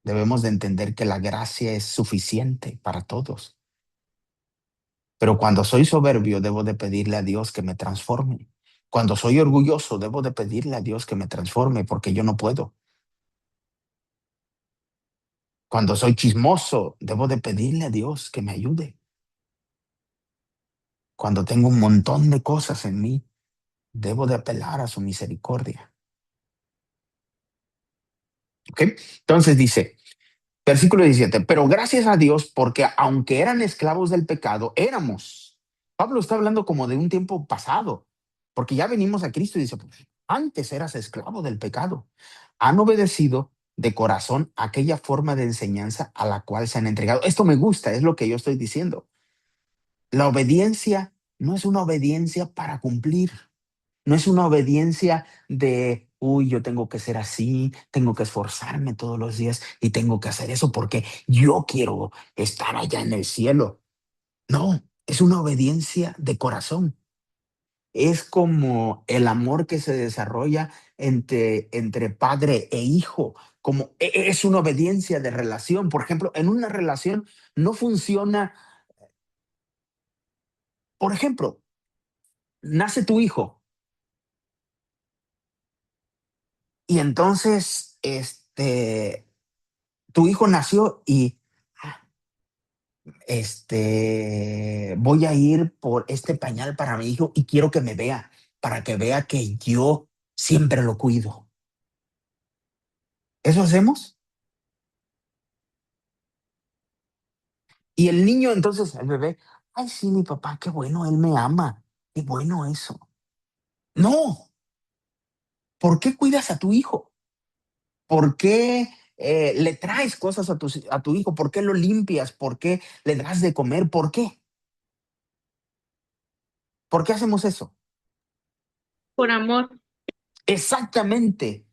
Debemos de entender que la gracia es suficiente para todos. Pero cuando soy soberbio, debo de pedirle a Dios que me transforme. Cuando soy orgulloso, debo de pedirle a Dios que me transforme porque yo no puedo. Cuando soy chismoso, debo de pedirle a Dios que me ayude. Cuando tengo un montón de cosas en mí, debo de apelar a su misericordia. ¿Ok? Entonces dice, versículo 17, pero gracias a Dios porque aunque eran esclavos del pecado, éramos. Pablo está hablando como de un tiempo pasado, porque ya venimos a Cristo y dice, pues, antes eras esclavo del pecado. Han obedecido de corazón aquella forma de enseñanza a la cual se han entregado. Esto me gusta, es lo que yo estoy diciendo. La obediencia no es una obediencia para cumplir. No es una obediencia de, uy, yo tengo que ser así, tengo que esforzarme todos los días y tengo que hacer eso porque yo quiero estar allá en el cielo. No, es una obediencia de corazón. Es como el amor que se desarrolla entre padre e hijo, como es una obediencia de relación. Por ejemplo, en una relación no funciona, por ejemplo, nace tu hijo y entonces, tu hijo nació y voy a ir por este pañal para mi hijo y quiero que me vea, para que vea que yo siempre lo cuido. ¿Eso hacemos? Y el niño entonces, el bebé, ay, sí, mi papá, qué bueno, él me ama, qué bueno eso. No, ¿Por qué cuidas a tu hijo? ¿Por qué le traes cosas a tu hijo? ¿Por qué lo limpias? ¿Por qué le das de comer? ¿Por qué? ¿Por qué hacemos eso? Por amor. Exactamente,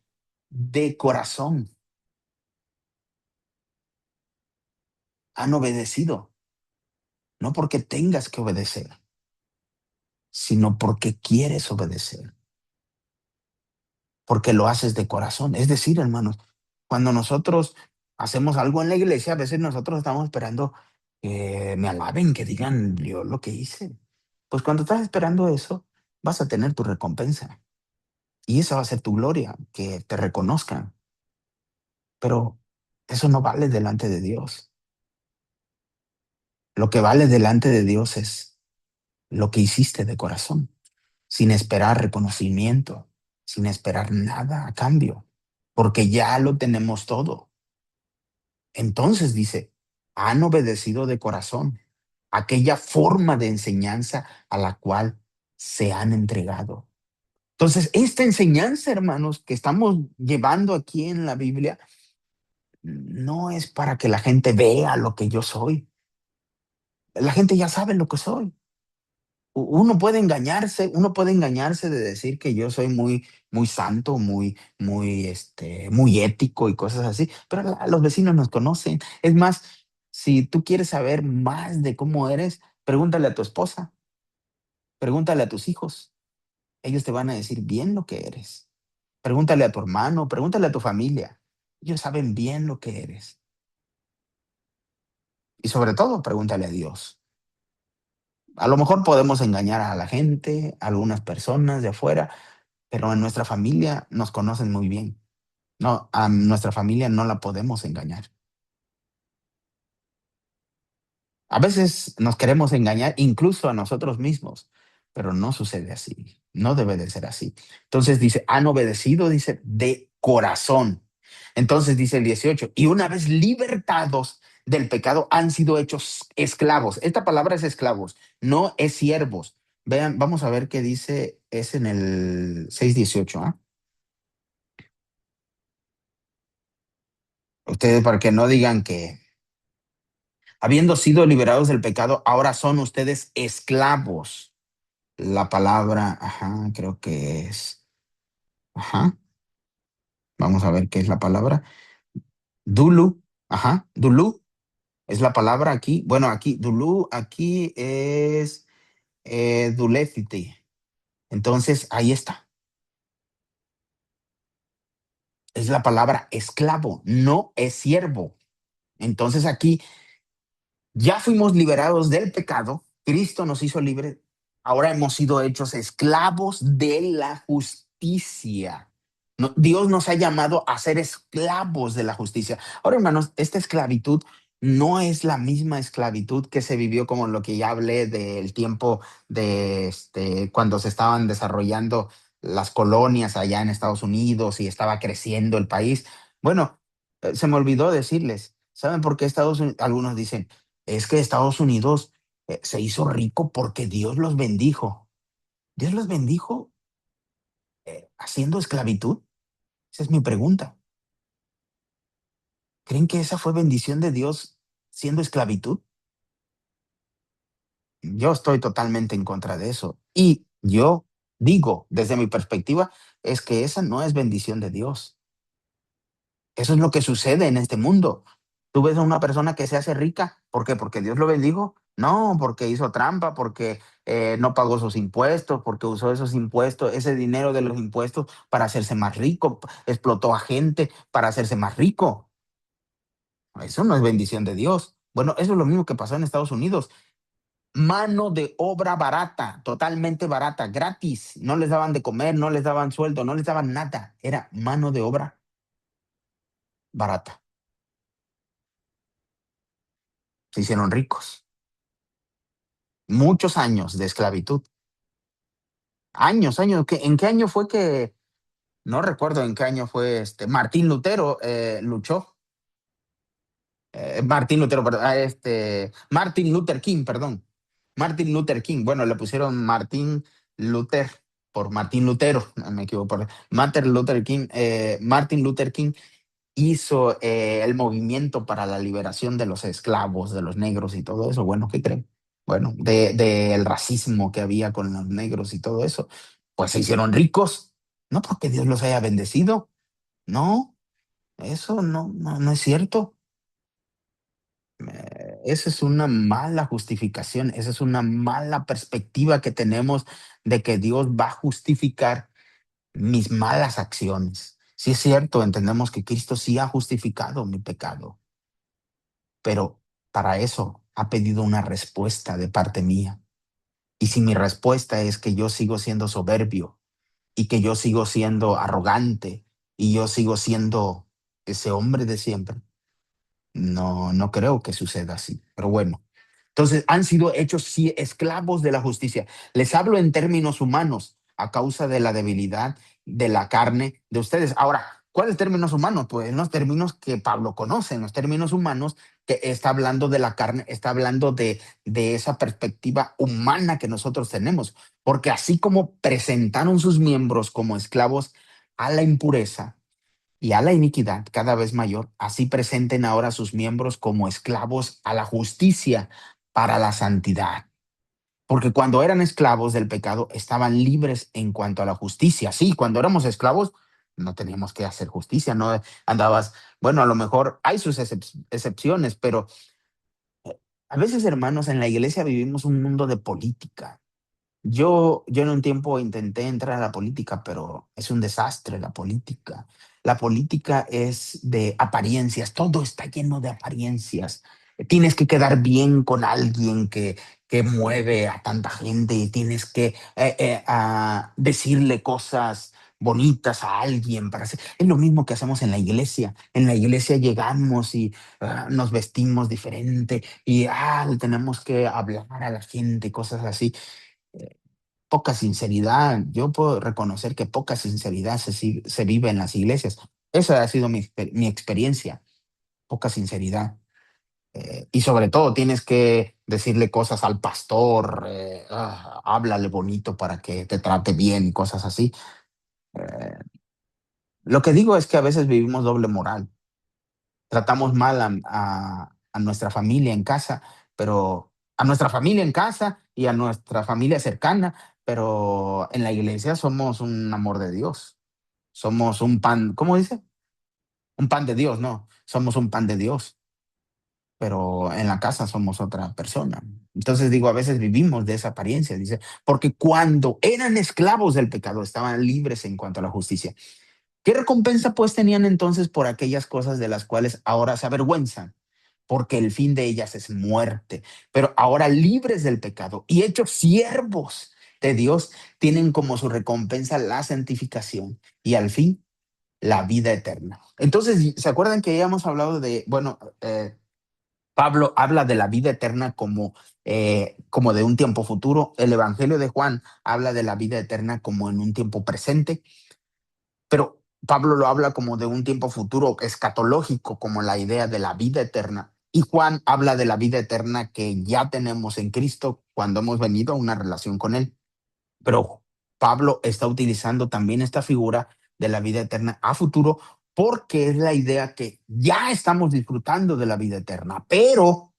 de corazón. Han obedecido, no porque tengas que obedecer, sino porque quieres obedecer, porque lo haces de corazón. Es decir, hermanos, cuando nosotros hacemos algo en la iglesia, a veces nosotros estamos esperando que me alaben, que digan yo lo que hice. Pues cuando estás esperando eso, vas a tener tu recompensa y esa va a ser tu gloria, que te reconozcan. Pero eso no vale delante de Dios. Lo que vale delante de Dios es lo que hiciste de corazón, sin esperar reconocimiento, sin esperar nada a cambio, porque ya lo tenemos todo. Entonces dice, han obedecido de corazón aquella forma de enseñanza a la cual se han entregado. Entonces, esta enseñanza, hermanos, que estamos llevando aquí en la Biblia, no es para que la gente vea lo que yo soy. La gente ya sabe lo que soy. Uno puede engañarse de decir que yo soy muy santo, muy ético y cosas así, pero los vecinos nos conocen. Es más, si tú quieres saber más de cómo eres, pregúntale a tu esposa, pregúntale a tus hijos. Ellos te van a decir bien lo que eres. Pregúntale a tu hermano, pregúntale a tu familia. Ellos saben bien lo que eres. Y sobre todo, pregúntale a Dios. A lo mejor podemos engañar a la gente, a algunas personas de afuera, pero en nuestra familia nos conocen muy bien. No, a nuestra familia no la podemos engañar. A veces nos queremos engañar incluso a nosotros mismos, pero no sucede así. No debe de ser así. Entonces dice, han obedecido, dice, de corazón. Entonces dice el 18, y una vez libertados del pecado han sido hechos esclavos. Esta palabra es esclavos, no es siervos. Vean, vamos a ver qué dice, es en el 6:18, ¿ah? Ustedes para que no digan que habiendo sido liberados del pecado, ahora son ustedes esclavos. La palabra, ajá, creo que es, ajá, vamos a ver qué es la palabra. Dulu, ajá, dulu es la palabra aquí. Bueno, aquí, dulu, aquí es dulecite. Entonces, ahí está. Es la palabra esclavo, no es siervo. Entonces aquí ya fuimos liberados del pecado, Cristo nos hizo libres, ahora hemos sido hechos esclavos de la justicia. Dios nos ha llamado a ser esclavos de la justicia. Ahora, hermanos, esta esclavitud no es la misma esclavitud que se vivió como lo que ya hablé del tiempo de cuando se estaban desarrollando las colonias allá en Estados Unidos y estaba creciendo el país. Bueno, se me olvidó decirles, ¿saben por qué Estados Unidos? Algunos dicen, es que Estados Unidos se hizo rico porque Dios los bendijo. ¿Dios los bendijo haciendo esclavitud? Esa es mi pregunta. ¿Creen que esa fue bendición de Dios siendo esclavitud? Yo estoy totalmente en contra de eso. Y yo digo, desde mi perspectiva, es que esa no es bendición de Dios. Eso es lo que sucede en este mundo. Tú ves a una persona que se hace rica, ¿por qué? ¿Porque Dios lo bendijo? No, porque hizo trampa, porque no pagó sus impuestos, porque usó esos impuestos, ese dinero de los impuestos para hacerse más rico, explotó a gente para hacerse más rico. Eso no es bendición de Dios. Bueno, eso es lo mismo que pasó en Estados Unidos. Mano de obra barata, totalmente barata, gratis. No les daban de comer, no les daban sueldo, no les daban nada. Era mano de obra barata. Se hicieron ricos. Muchos años de esclavitud. Años. ¿En qué año fue que, no recuerdo en qué año fue Martín Lutero luchó? Martín Lutero, perdón, Martin Luther King, perdón. Martin Luther King. Bueno, le pusieron Martín Luther. por Martín Lutero, no me equivoco, por Martin Luther King hizo el movimiento para la liberación de los esclavos, de los negros y todo eso. Bueno, ¿qué creen? Bueno, del racismo que había con los negros y todo eso, pues se hicieron ricos, no porque Dios los haya bendecido, no, eso no es cierto. Esa es una mala justificación, esa es una mala perspectiva que tenemos de que Dios va a justificar mis malas acciones. Sí es cierto, entendemos que Cristo sí ha justificado mi pecado, pero para eso ha pedido una respuesta de parte mía. Y si mi respuesta es que yo sigo siendo soberbio y que yo sigo siendo arrogante y yo sigo siendo ese hombre de siempre, no creo que suceda así. Pero bueno, entonces han sido hechos sí esclavos de la justicia. Les hablo en términos humanos a causa de la debilidad de la carne de ustedes. Ahora, ¿cuáles términos humanos? Pues en los términos que Pablo conoce, en los términos humanos que está hablando de la carne, está hablando de esa perspectiva humana que nosotros tenemos. Porque así como presentaron sus miembros como esclavos a la impureza, y a la iniquidad cada vez mayor, así presenten ahora sus miembros como esclavos a la justicia para la santidad. Porque cuando eran esclavos del pecado, estaban libres en cuanto a la justicia. Sí, cuando éramos esclavos, no teníamos que hacer justicia, no andabas, bueno, a lo mejor hay sus excepciones, pero a veces, hermanos, en la iglesia vivimos un mundo de política. Yo en un tiempo intenté entrar a la política, pero es un desastre la política. La política es de apariencias, todo está lleno de apariencias. Tienes que quedar bien con alguien que mueve a tanta gente y tienes que decirle cosas bonitas a alguien para hacer. Es lo mismo que hacemos en la iglesia. En la iglesia llegamos y nos vestimos diferente y tenemos que hablar a la gente, cosas así. Poca sinceridad. Yo puedo reconocer que poca sinceridad se vive en las iglesias. Esa ha sido mi experiencia, poca sinceridad. Y sobre todo tienes que decirle cosas al pastor, háblale bonito para que te trate bien y cosas así. Eh, lo que digo es que a veces vivimos doble moral. Tratamos mal a nuestra familia en casa, pero a nuestra familia en casa y a nuestra familia cercana, pero en la iglesia somos un amor de Dios. Somos un pan, ¿cómo dice? Un pan de Dios, no. Somos un pan de Dios, pero en la casa somos otra persona. Entonces digo, a veces vivimos de esa apariencia, dice, porque cuando eran esclavos del pecado estaban libres en cuanto a la justicia. ¿Qué recompensa pues tenían entonces por aquellas cosas de las cuales ahora se avergüenzan? Porque el fin de ellas es muerte. Pero ahora libres del pecado y hechos siervos de Dios, tienen como su recompensa la santificación y al fin la vida eterna. Entonces, ¿se acuerdan que ya hemos hablado de, bueno, Pablo habla de la vida eterna como de un tiempo futuro? El Evangelio de Juan habla de la vida eterna como en un tiempo presente, pero Pablo lo habla como de un tiempo futuro escatológico, como la idea de la vida eterna. Y Juan habla de la vida eterna que ya tenemos en Cristo cuando hemos venido a una relación con Él. Pero Pablo está utilizando también esta figura de la vida eterna a futuro porque es la idea que ya estamos disfrutando de la vida eterna, pero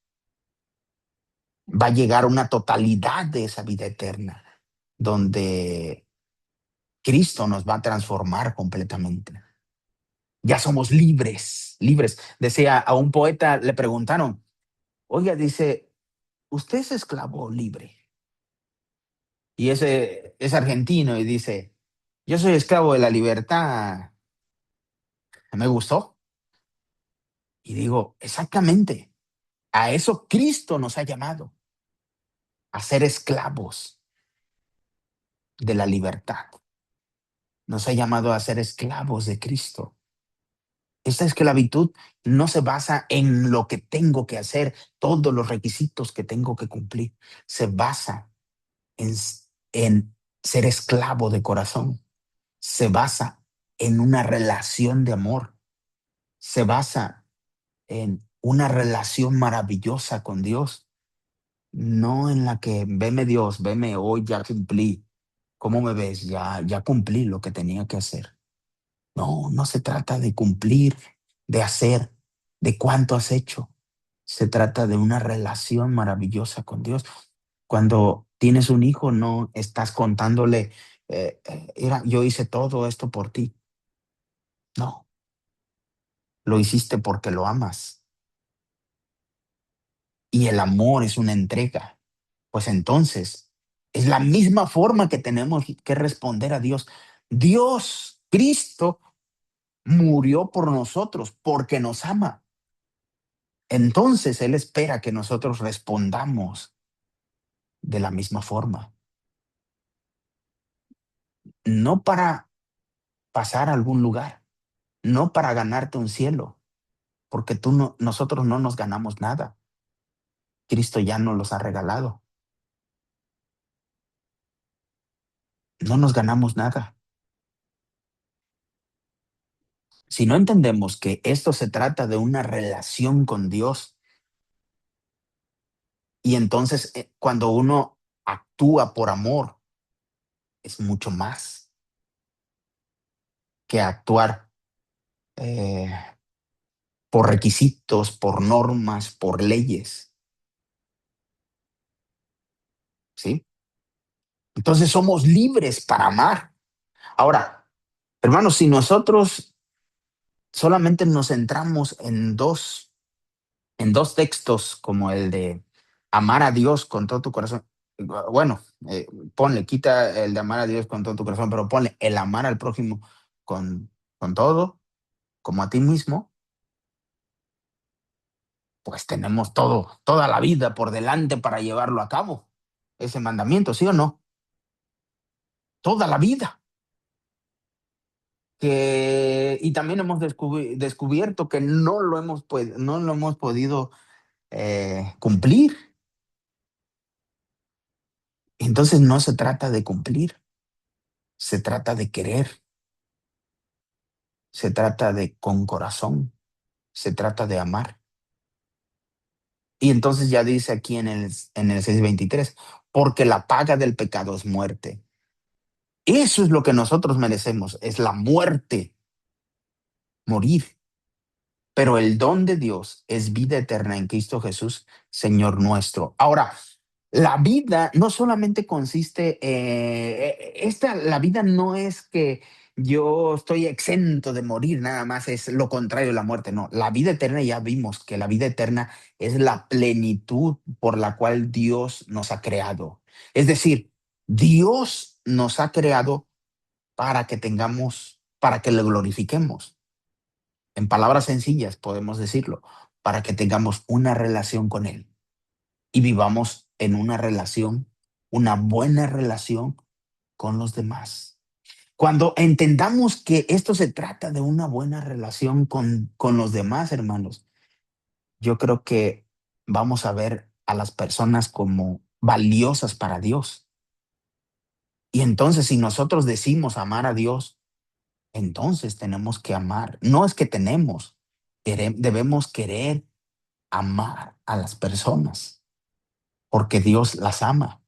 va a llegar una totalidad de esa vida eterna donde Cristo nos va a transformar completamente. Ya somos libres, libres. Decía a un poeta, le preguntaron, oiga, dice, ¿usted es esclavo o libre? Y ese es argentino y dice, yo soy esclavo de la libertad. Me gustó. Y digo, exactamente, a eso Cristo nos ha llamado, a ser esclavos de la libertad. Nos ha llamado a ser esclavos de Cristo. Esta esclavitud no se basa en lo que tengo que hacer, todos los requisitos que tengo que cumplir. Se basa en, en ser esclavo de corazón. Se basa en una relación de amor. Se basa en una relación maravillosa con Dios, no en la que veme Dios, veme hoy ya cumplí. ¿Cómo me ves? Ya cumplí lo que tenía que hacer. No, no se trata de cumplir, de hacer, de cuánto has hecho. Se trata de una relación maravillosa con Dios. Cuando tienes un hijo, no estás contándole, mira, yo hice todo esto por ti. No, lo hiciste porque lo amas. Y el amor es una entrega. Pues entonces, es la misma forma que tenemos que responder a Dios. Dios, Cristo, murió por nosotros porque nos ama. Entonces Él espera que nosotros respondamos de la misma forma. No para pasar a algún lugar, no para ganarte un cielo, porque nosotros no nos ganamos nada. Cristo ya nos los ha regalado. No nos ganamos nada. Si no entendemos que esto se trata de una relación con Dios, y entonces cuando uno actúa por amor, es mucho más que actuar eh, por requisitos, por normas, por leyes, ¿sí? Entonces somos libres para amar. Ahora, hermanos, si nosotros solamente nos centramos en dos textos como el de amar a Dios con todo tu corazón, bueno, ponle, quita el de amar a Dios con todo tu corazón, pero ponle el amar al prójimo con todo, como a ti mismo, pues tenemos toda la vida por delante para llevarlo a cabo, ese mandamiento, ¿sí o no? Toda la vida. Y también hemos descubierto que no lo hemos podido cumplir. Entonces no se trata de cumplir, se trata de querer, se trata de con corazón, se trata de amar. Y entonces ya dice aquí en el 6:23, porque la paga del pecado es muerte. Eso es lo que nosotros merecemos, es la muerte, morir. Pero el don de Dios es vida eterna en Cristo Jesús, Señor nuestro. Ahora, la vida no solamente consiste, la vida no es que yo estoy exento de morir, nada más es lo contrario de la muerte, no. La vida eterna, ya vimos que la vida eterna es la plenitud por la cual Dios nos ha creado. Es decir, Dios nos ha creado para que le glorifiquemos. En palabras sencillas podemos decirlo, para que tengamos una relación con Él y vivamos en una relación, una buena relación con los demás. Cuando entendamos que esto se trata de una buena relación con los demás, hermanos, yo creo que vamos a ver a las personas como valiosas para Dios. Y entonces, si nosotros decimos amar a Dios, entonces tenemos que amar. No es que debemos querer amar a las personas, porque Dios las ama.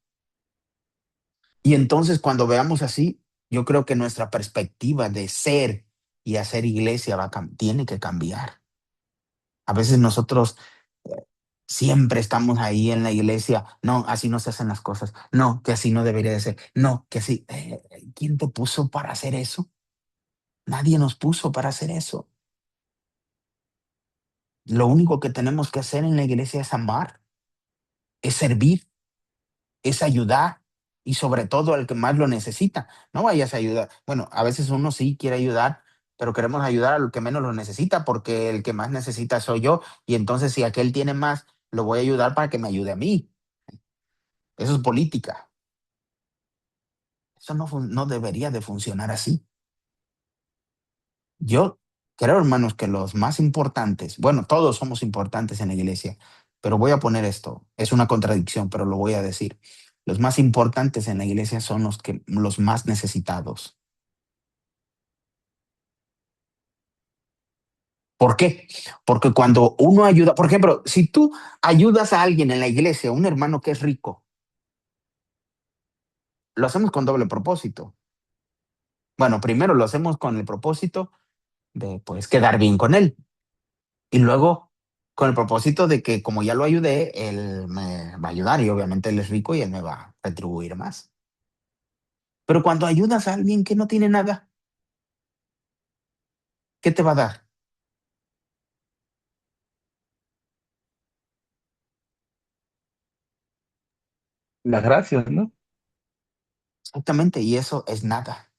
Y entonces cuando veamos así, yo creo que nuestra perspectiva de ser y hacer iglesia tiene que cambiar. A veces nosotros siempre estamos ahí en la iglesia, no, así no se hacen las cosas, no, que así no debería de ser, no, que así. ¿Quién te puso para hacer eso? Nadie nos puso para hacer eso. Lo único que tenemos que hacer en la iglesia es amar, es servir, es ayudar y sobre todo al que más lo necesita. No vayas a ayudar. Bueno, a veces uno sí quiere ayudar, pero queremos ayudar al que menos lo necesita porque el que más necesita soy yo y entonces si aquel tiene más, lo voy a ayudar para que me ayude a mí. Eso es política. Eso no debería de funcionar así. Yo creo, hermanos, que los más importantes, bueno, todos somos importantes en la iglesia, pero voy a poner esto, es una contradicción, pero lo voy a decir. Los más importantes en la iglesia son los más necesitados. ¿Por qué? Porque cuando uno ayuda, por ejemplo, si tú ayudas a alguien en la iglesia, un hermano que es rico, lo hacemos con doble propósito. Bueno, primero lo hacemos con el propósito de pues quedar bien con él y luego con el propósito de que como ya lo ayudé, él me va a ayudar y obviamente él es rico y él me va a retribuir más. Pero cuando ayudas a alguien que no tiene nada, ¿qué te va a dar? Las gracias, ¿no? Exactamente, y eso es nada.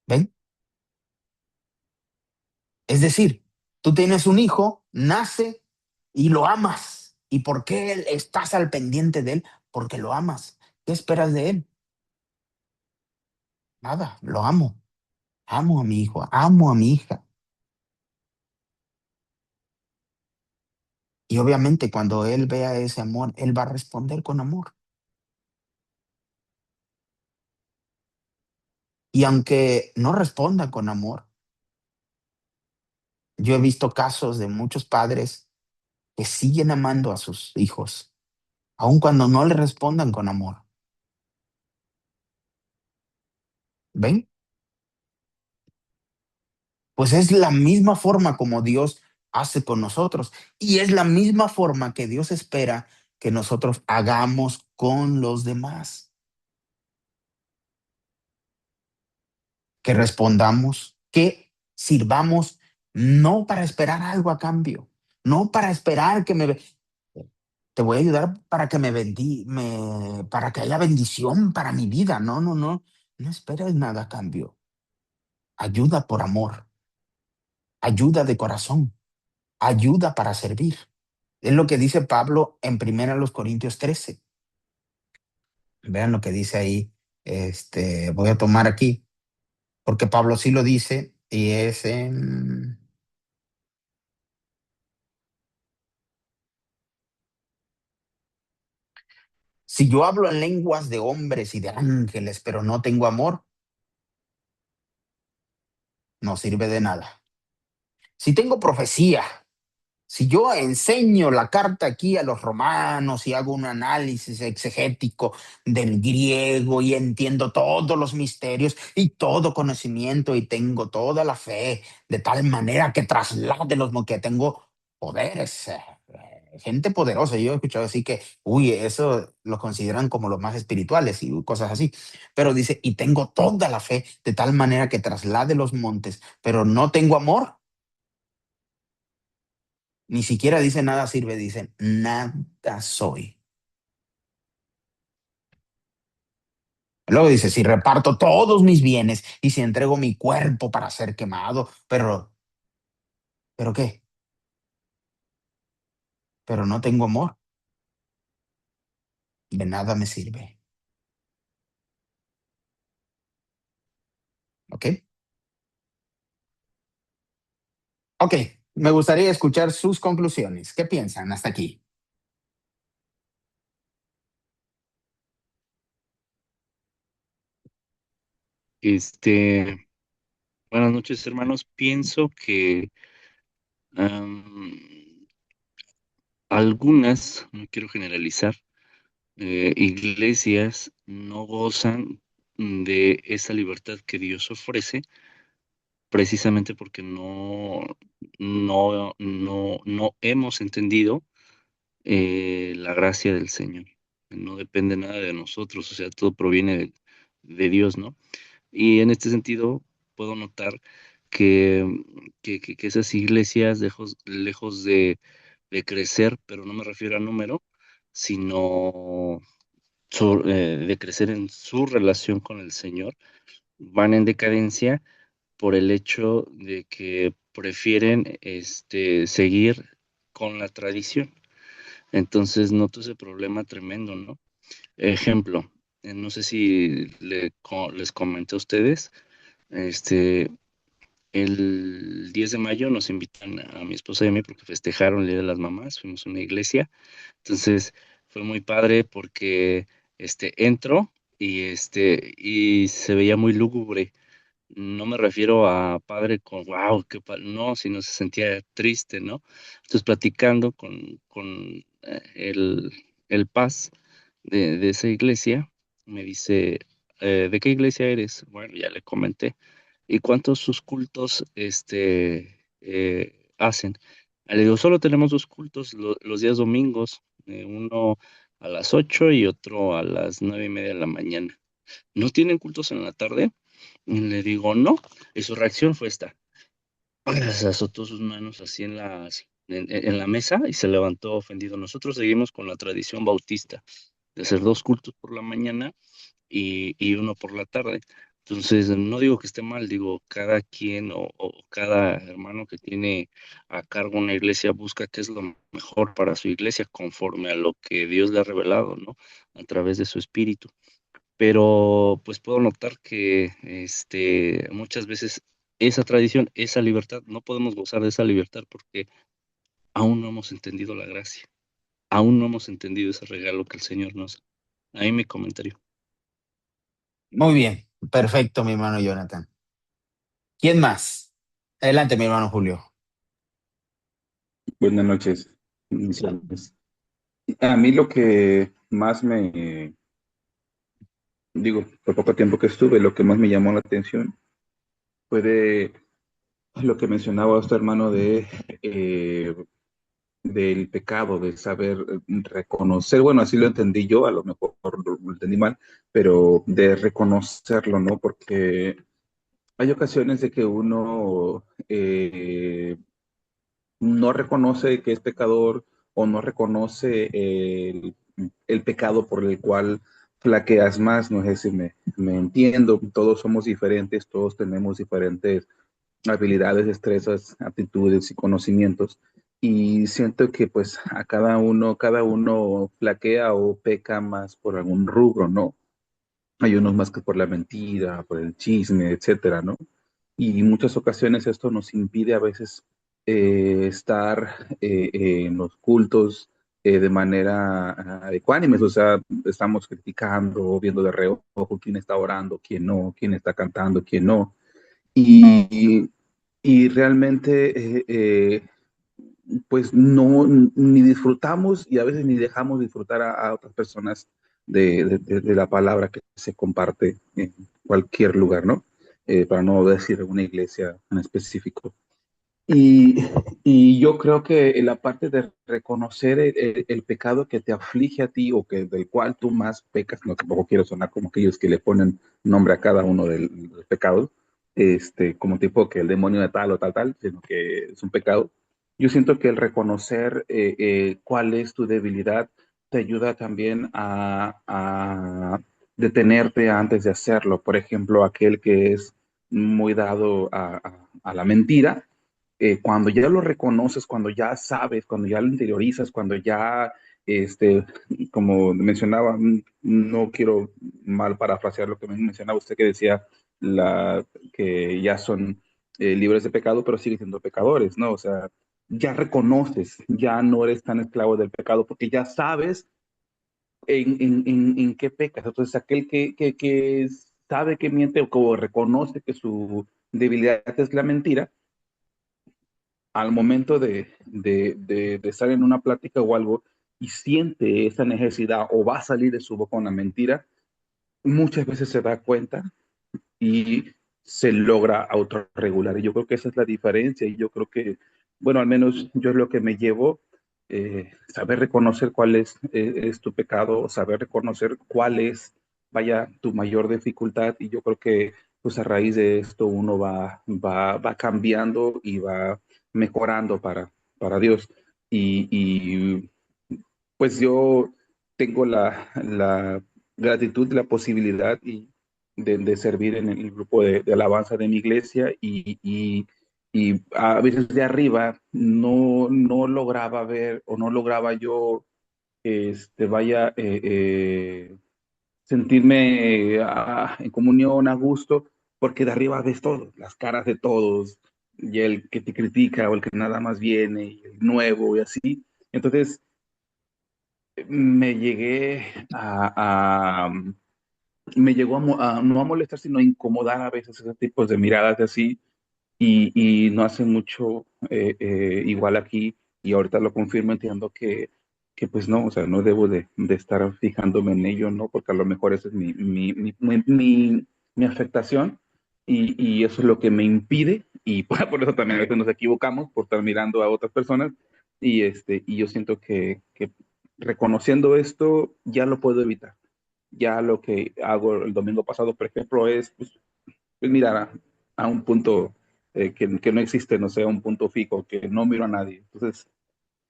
¿Ven? Es decir, tú tienes un hijo, nace y lo amas. ¿Y por qué estás al pendiente de él? Porque lo amas. ¿Qué esperas de él? Nada, lo amo. Amo a mi hijo, amo a mi hija. Y obviamente cuando él vea ese amor, él va a responder con amor. Y aunque no responda con amor, yo he visto casos de muchos padres que siguen amando a sus hijos, aun cuando no le respondan con amor. ¿Ven? Pues es la misma forma como Dios hace con nosotros. Y es la misma forma que Dios espera que nosotros hagamos con los demás. Que respondamos, que sirvamos, no para esperar algo a cambio, no para esperar que te voy a ayudar para que para que haya bendición para mi vida. No, no, no. No esperes nada a cambio. Ayuda por amor, ayuda de corazón, ayuda para servir. Es lo que dice Pablo en 1 Corintios 13. Vean lo que dice ahí. Voy a tomar aquí, porque Pablo sí lo dice, y es en... Si yo hablo en lenguas de hombres y de ángeles, pero no tengo amor, no sirve de nada. Si tengo profecía, si yo enseño la carta aquí a los romanos y hago un análisis exegético del griego y entiendo todos los misterios y todo conocimiento y tengo toda la fe de tal manera que traslade que tengo poderes, gente poderosa. Yo he escuchado así que, uy, eso lo consideran como los más espirituales y cosas así. Pero dice, y tengo toda la fe de tal manera que traslade los montes, pero no tengo amor. Ni siquiera dice nada sirve, dice nada soy. Luego dice, si reparto todos mis bienes y si entrego mi cuerpo para ser quemado, pero ¿qué? Pero no tengo amor, de nada me sirve. ¿Ok? Ok, me gustaría escuchar sus conclusiones. ¿Qué piensan hasta aquí? Este, Buenas noches, hermanos. Pienso que am, algunas, no quiero generalizar, iglesias no gozan de esa libertad que Dios ofrece, precisamente porque no hemos entendido la gracia del Señor. No depende nada de nosotros, o sea, todo proviene de Dios, ¿no? Y en este sentido, puedo notar que, que esas iglesias, lejos de crecer, pero no me refiero a número, sino de crecer en su relación con el Señor, van en decadencia por el hecho de que prefieren seguir con la tradición. Entonces noto ese problema tremendo, ¿no? Ejemplo, no sé si les comenté a ustedes, este, el 10 de mayo nos invitan a mi esposa y a mí porque festejaron el Día de las Mamás, fuimos a una iglesia, entonces fue muy padre porque entro y se veía muy lúgubre. No me refiero a padre con wow, no, sino se sentía triste, ¿no? Entonces platicando con el paz de esa iglesia me dice, ¿de qué iglesia eres? Bueno, ya le comenté. ¿Y cuántos sus cultos hacen? Le digo, solo tenemos dos cultos los días domingos, uno a las 8 y otro a las 9:30 de la mañana. ¿No tienen cultos en la tarde? Y le digo, no. Y su reacción fue esta. Se azotó sus manos así en la mesa y se levantó ofendido. Nosotros seguimos con la tradición bautista de hacer dos cultos por la mañana y uno por la tarde. Entonces, no digo que esté mal, digo, cada quien o cada hermano que tiene a cargo una iglesia busca qué es lo mejor para su iglesia conforme a lo que Dios le ha revelado, ¿no? A través de su espíritu. Pero pues puedo notar que muchas veces esa tradición, esa libertad, no podemos gozar de esa libertad porque aún no hemos entendido la gracia, aún no hemos entendido ese regalo que el Señor nos da. Ahí mi comentario. Muy bien, perfecto, mi hermano Jonathan. ¿Quién más? Adelante, mi hermano Julio. Buenas noches. Bendiciones. A mí lo que más digo, por poco tiempo que estuve, lo que más me llamó la atención fue de lo que mencionaba usted, hermano, eh, del pecado, de saber reconocer, bueno, así lo entendí yo, a lo mejor lo entendí mal, pero de reconocerlo, ¿no? Porque hay ocasiones de que uno no reconoce que es pecador o no reconoce el pecado por el cual flaqueas más, no sé si me entiendo, todos somos diferentes, todos tenemos diferentes habilidades, destrezas, aptitudes y conocimientos. Y siento que pues a cada uno flaquea o peca más por algún rubro, ¿no? Hay unos más que por la mentira, por el chisme, etcétera, ¿no? Y en muchas ocasiones esto nos impide a veces estar en los cultos de manera ecuánimes, o sea, estamos criticando, viendo de reojo quién está orando, quién no, quién está cantando, quién no. Y realmente, pues no, ni disfrutamos y a veces ni dejamos disfrutar a otras personas de la palabra que se comparte en cualquier lugar, ¿no? Para no decir una iglesia en específico. Y, y yo creo que la parte de reconocer el pecado que te aflige a ti o que del cual tú más pecas, no tampoco quiero sonar como aquellos que le ponen nombre a cada uno de los pecados, como tipo que el demonio de tal o tal, tal, sino que es un pecado. Yo siento que el reconocer cuál es tu debilidad te ayuda también a detenerte antes de hacerlo. Por ejemplo, aquel que es muy dado a la mentira, cuando ya lo reconoces, cuando ya sabes, cuando ya lo interiorizas, cuando ya, este, como mencionaba, no quiero mal parafrasear lo que mencionaba usted que decía que ya son libres de pecado, pero siguen siendo pecadores, ¿no? O sea, ya reconoces, ya no eres tan esclavo del pecado porque ya sabes en qué pecas. Entonces, aquel que sabe que miente o reconoce que su debilidad es la mentira, al momento de estar en una plática o algo y siente esa necesidad o va a salir de su boca una mentira, muchas veces se da cuenta y se logra autorregular. Y yo creo que esa es la diferencia y yo creo que, bueno, al menos yo es lo que me llevo, saber reconocer cuál es tu pecado, saber reconocer cuál es, vaya, tu mayor dificultad y yo creo que pues a raíz de esto uno va cambiando y va mejorando para Dios. Y pues yo tengo la gratitud, la posibilidad de servir en el grupo de alabanza de mi iglesia y a veces de arriba no lograba ver o no lograba yo, vaya, sentirme en comunión, a gusto, porque de arriba ves todo, las caras de todos, y el que te critica o el que nada más viene, y el nuevo y así. Entonces, me llegué me llegó no a molestar, sino a incomodar a veces ese tipo de miradas de así, y no hace mucho, igual aquí, y ahorita lo confirmo, entiendo que que pues no, o sea, no debo de estar fijándome en ello, ¿no? Porque a lo mejor esa es mi afectación y eso es lo que me impide y por eso también a veces nos equivocamos por estar mirando a otras personas y yo siento que reconociendo esto ya lo puedo evitar. Ya lo que hago el domingo pasado, por ejemplo, es pues, mirar a un punto que no existe, no sé, a un punto fijo, que no miro a nadie. Entonces,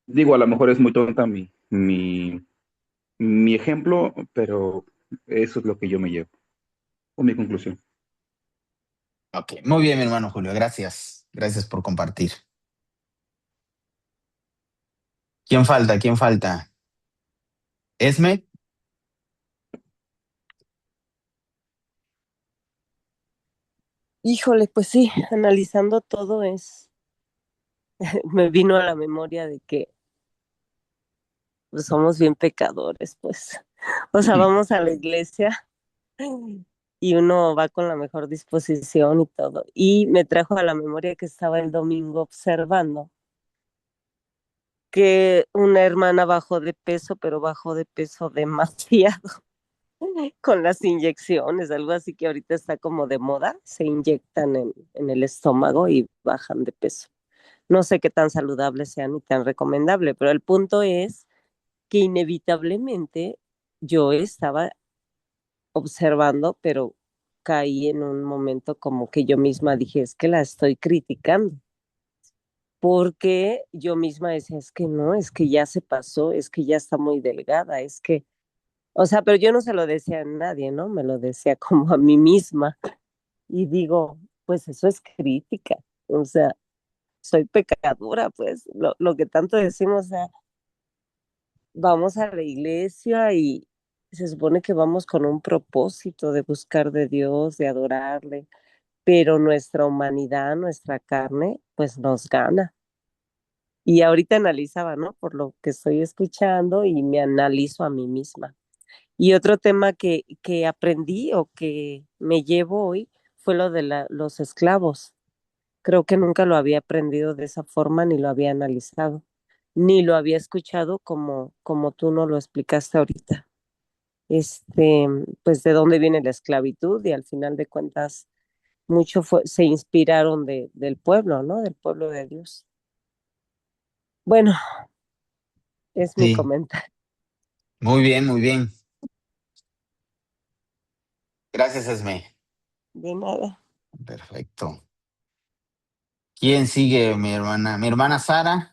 digo, a lo mejor es muy tonta mi ejemplo, pero eso es lo que yo me llevo, o mi conclusión. Ok, muy bien, mi hermano Julio, gracias. Gracias por compartir. ¿Quién falta? ¿Quién falta? ¿Esme? Híjole, pues sí, analizando todo me vino a la memoria de que pues, somos bien pecadores, pues. O sea, vamos a la iglesia y uno va con la mejor disposición y todo. Y me trajo a la memoria que estaba el domingo observando que una hermana bajó de peso, pero bajó de peso demasiado con las inyecciones, algo así que ahorita está como de moda, se inyectan en el estómago y bajan de peso. No sé qué tan saludable sea ni tan recomendable, pero el punto es que inevitablemente yo estaba observando, pero caí en un momento como que yo misma dije, es que la estoy criticando, porque yo misma decía, es que no, es que ya se pasó, es que ya está muy delgada, es que, o sea, pero yo no se lo decía a nadie, ¿no? Me lo decía como a mí misma y digo, pues eso es crítica, o sea, soy pecadora, pues, lo que tanto decimos, o sea, vamos a la iglesia y se supone que vamos con un propósito de buscar de Dios, de adorarle, pero nuestra humanidad, nuestra carne, pues nos gana. Y ahorita analizaba, ¿no? Por lo que estoy escuchando y me analizo a mí misma. Y otro tema que aprendí o que me llevo hoy fue lo de los esclavos. Creo que nunca lo había aprendido de esa forma ni lo había analizado, ni lo había escuchado como tú no lo explicaste ahorita. Este, pues de dónde viene la esclavitud y al final de cuentas se inspiraron del pueblo, ¿no? Del pueblo de Dios. Bueno, es mi Sí, comentario. muy bien, muy bien. Gracias, Esme. De nada. Perfecto. ¿Quién sigue, mi hermana? Mi hermana Sara.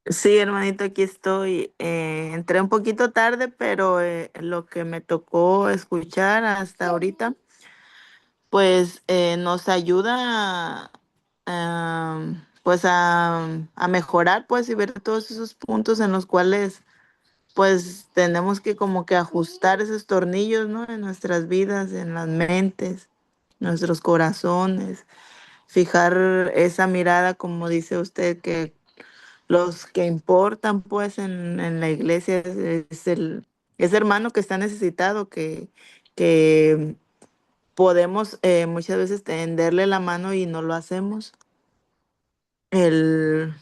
Sí, hermanito, aquí estoy. Entré un poquito tarde, pero lo que me tocó escuchar hasta ahorita, pues nos ayuda pues a mejorar, pues, y ver todos esos puntos en los cuales, pues, tenemos que como que ajustar esos tornillos, ¿no? En nuestras vidas, en las mentes, nuestros corazones, fijar esa mirada, como dice usted, que los que importan pues en la iglesia es el ese hermano que está necesitado, que podemos muchas veces tenderle la mano y no lo hacemos. El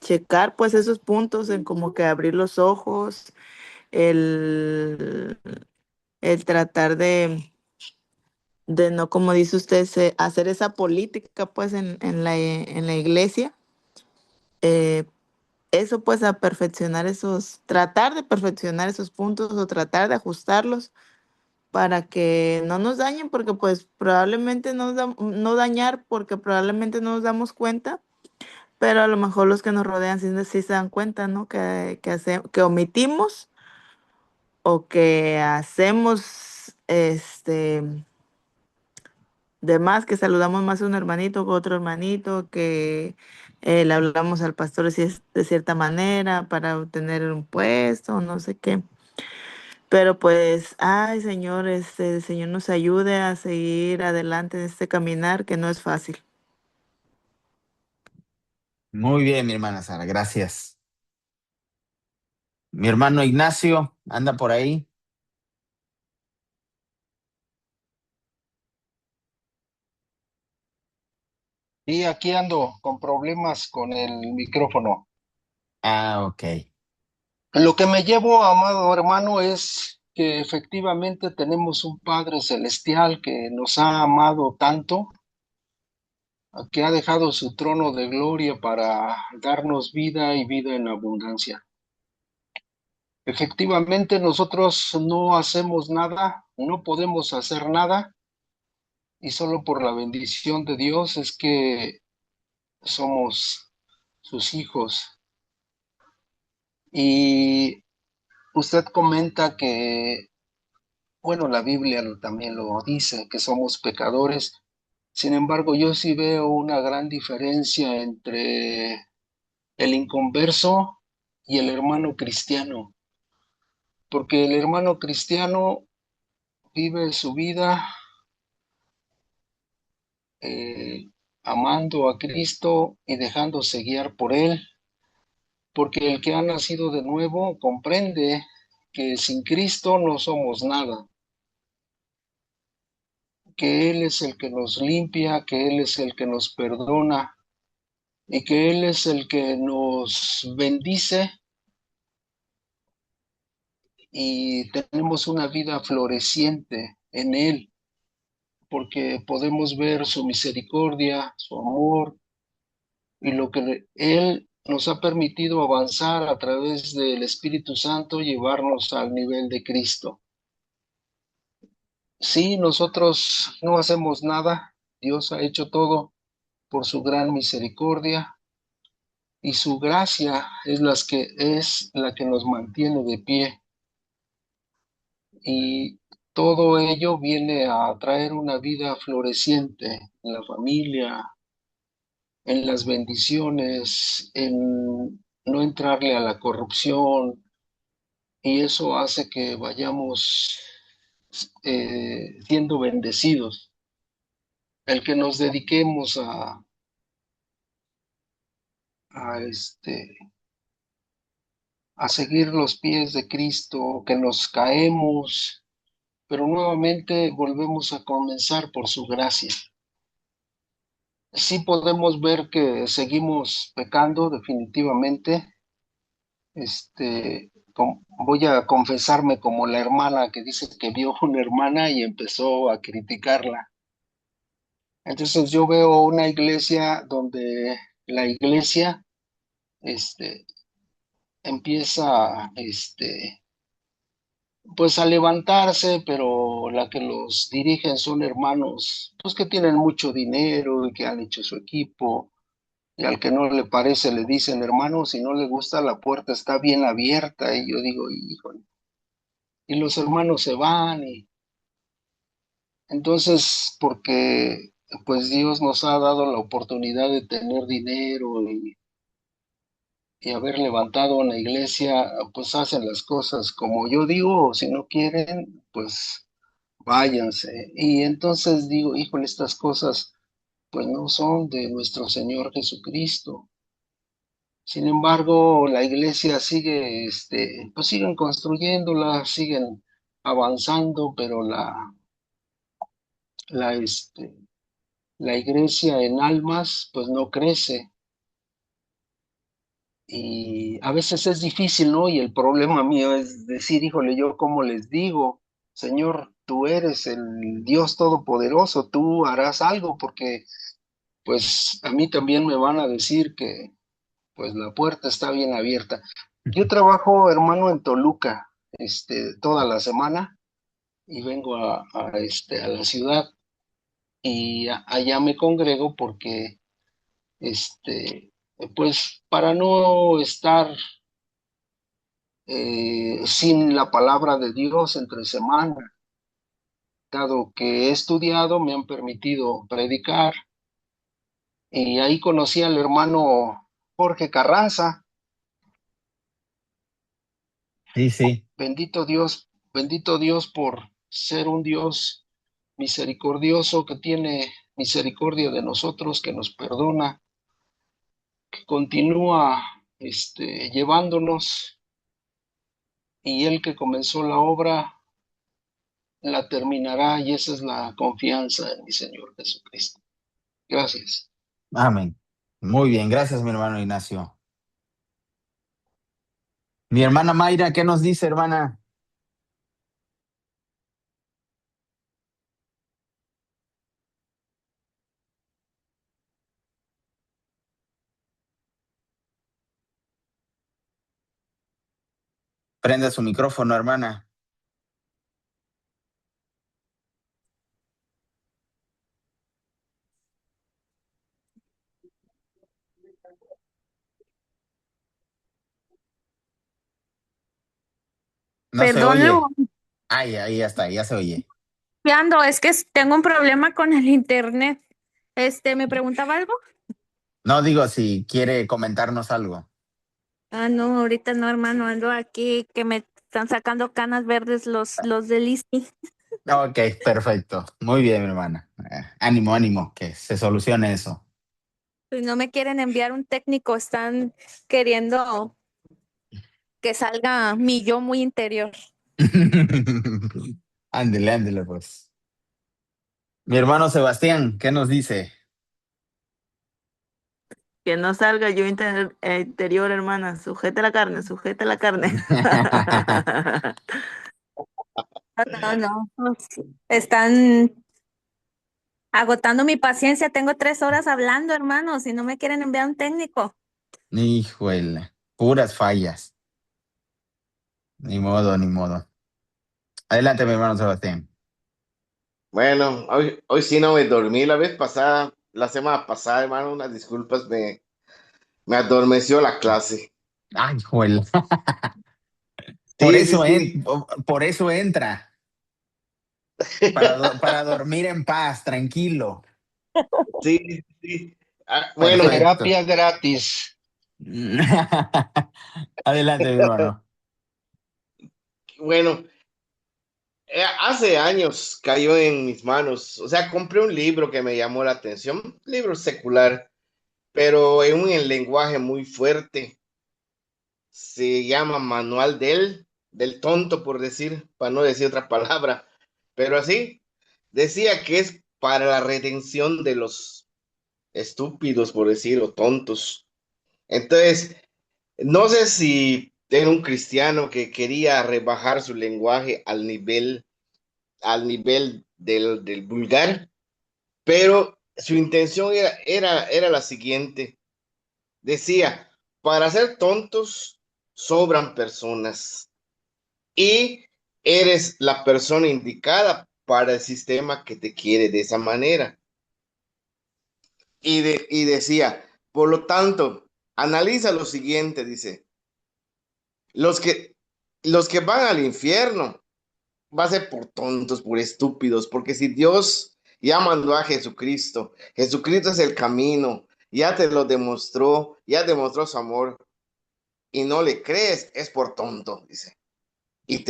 checar pues esos puntos en como que abrir los ojos, el, el tratar de no, como dice usted, hacer esa política pues en la iglesia. eh, Eso pues a perfeccionar tratar de perfeccionar esos puntos o tratar de ajustarlos para que no nos dañen, porque pues probablemente no dañar, porque probablemente no nos damos cuenta, pero a lo mejor los que nos rodean sí se dan cuenta, ¿no? Que omitimos o que hacemos de más, que saludamos más a un hermanito que a otro hermanito, que le hablamos al pastor si es de cierta manera para obtener un puesto, no sé qué. Pero pues, ay, Señor, el Señor nos ayude a seguir adelante en este caminar que no es fácil. Muy bien, mi hermana Sara, gracias. Mi hermano Ignacio, anda por ahí. Y aquí ando con problemas con el micrófono. Ah, ok. Lo que me llevo, amado hermano, es que efectivamente tenemos un Padre Celestial que nos ha amado tanto, que ha dejado su trono de gloria para darnos vida y vida en abundancia. Efectivamente, nosotros no hacemos nada, no podemos hacer nada, y solo por la bendición de Dios es que somos sus hijos. Y usted comenta que, bueno, la Biblia también lo dice, que somos pecadores. Sin embargo, yo sí veo una gran diferencia entre el inconverso y el hermano cristiano, porque el hermano cristiano vive su vida eh, amando a Cristo y dejándose guiar por Él, porque el que ha nacido de nuevo comprende que sin Cristo no somos nada, que Él es el que nos limpia, que Él es el que nos perdona y que Él es el que nos bendice y tenemos una vida floreciente en Él, porque podemos ver su misericordia, su amor y lo que Él nos ha permitido avanzar a través del Espíritu Santo, llevarnos al nivel de Cristo. Sí, nosotros no hacemos nada, Dios ha hecho todo por su gran misericordia y su gracia es la que nos mantiene de pie. Y todo ello viene a traer una vida floreciente en la familia, en las bendiciones, en no entrarle a la corrupción, y eso hace que vayamos siendo bendecidos. El que nos dediquemos a, este, a seguir los pies de Cristo, que nos caemos, pero nuevamente volvemos a comenzar por su gracia. Sí podemos ver que seguimos pecando definitivamente. Voy a confesarme como la hermana que dice que vio una hermana y empezó a criticarla. Entonces yo veo una iglesia donde la iglesia, este, empieza, pues a levantarse, pero la que los dirigen son hermanos, pues que tienen mucho dinero y que han hecho su equipo, y al que no le parece le dicen, hermano, si no le gusta la puerta está bien abierta, y yo digo, híjole, y los hermanos se van, y entonces, porque pues Dios nos ha dado la oportunidad de tener dinero y haber levantado una iglesia, pues hacen las cosas como yo digo, o si no quieren, pues váyanse. Y entonces digo, híjole, estas cosas pues no son de nuestro Señor Jesucristo. Sin embargo, la iglesia sigue, pues siguen construyéndola, siguen avanzando, pero la, este, la iglesia en almas, pues no crece. Y a veces es difícil, ¿no? Y el problema mío es decir, híjole, yo cómo les digo, Señor, tú eres el Dios Todopoderoso, tú harás algo, porque pues a mí también me van a decir que pues la puerta está bien abierta. Yo trabajo, hermano, en Toluca, toda la semana y vengo a la ciudad y allá me congrego porque, pues para no estar sin la palabra de Dios entre semana, dado que he estudiado, me han permitido predicar y ahí conocí al hermano Jorge Carranza. Sí, sí. Bendito Dios por ser un Dios misericordioso que tiene misericordia de nosotros, que nos perdona, que continúa llevándonos y el que comenzó la obra la terminará y esa es la confianza en mi Señor Jesucristo. Gracias. Amén. Muy bien, gracias, mi hermano Ignacio. Mi hermana Mayra, ¿qué nos dice, hermana? Prenda su micrófono, hermana. No se Perdón, oye. Ay, ahí ya está, ya se oye. Ando, es que tengo un problema con el internet. ¿Me preguntaba algo? No digo si quiere comentarnos algo. Ah, no, ahorita no, hermano, ando aquí que me están sacando canas verdes los del ISSSTI. Ok, perfecto. Muy bien, mi hermana. Ánimo, ánimo, que se solucione eso. Pues no me quieren enviar un técnico, están queriendo que salga mi yo muy interior. Ándele, ándele, pues. Mi hermano Sebastián, ¿qué nos dice? Que no salga yo interior, hermana. Sujete la carne, sujete la carne. No, no, pues, están agotando mi paciencia. Tengo 3 horas hablando, hermano, si no me quieren enviar un técnico. Híjole, puras fallas. Ni modo, ni modo. Adelante, mi hermano Sebastián. Bueno, hoy sí no me dormí la vez pasada, la semana pasada, hermano, unas disculpas, me adormeció la clase. Ay, juela. Por Sí, sí, eso, sí. por eso entra, para dormir en paz, tranquilo. Sí, sí. Bueno, Perfecto. Terapia gratis. Adelante, mi hermano. bueno, hace años cayó en mis manos, o sea, compré un libro que me llamó la atención, un libro secular, pero en un lenguaje muy fuerte. Se llama Manual del tonto, por decir, para no decir otra palabra, pero así, decía que es para la redención de los estúpidos, por decir, o tontos. Entonces, no sé si era un cristiano que quería rebajar su lenguaje al nivel del vulgar, pero su intención era la siguiente. Decía, para ser tontos sobran personas y eres la persona indicada para el sistema que te quiere de esa manera. Y decía, por lo tanto, analiza lo siguiente, dice, los que, los que van al infierno va a ser por tontos, por estúpidos, porque si Dios ya mandó a Jesucristo, Jesucristo es el camino, ya te lo demostró, ya demostró su amor, y no le crees, es por tonto, dice. Y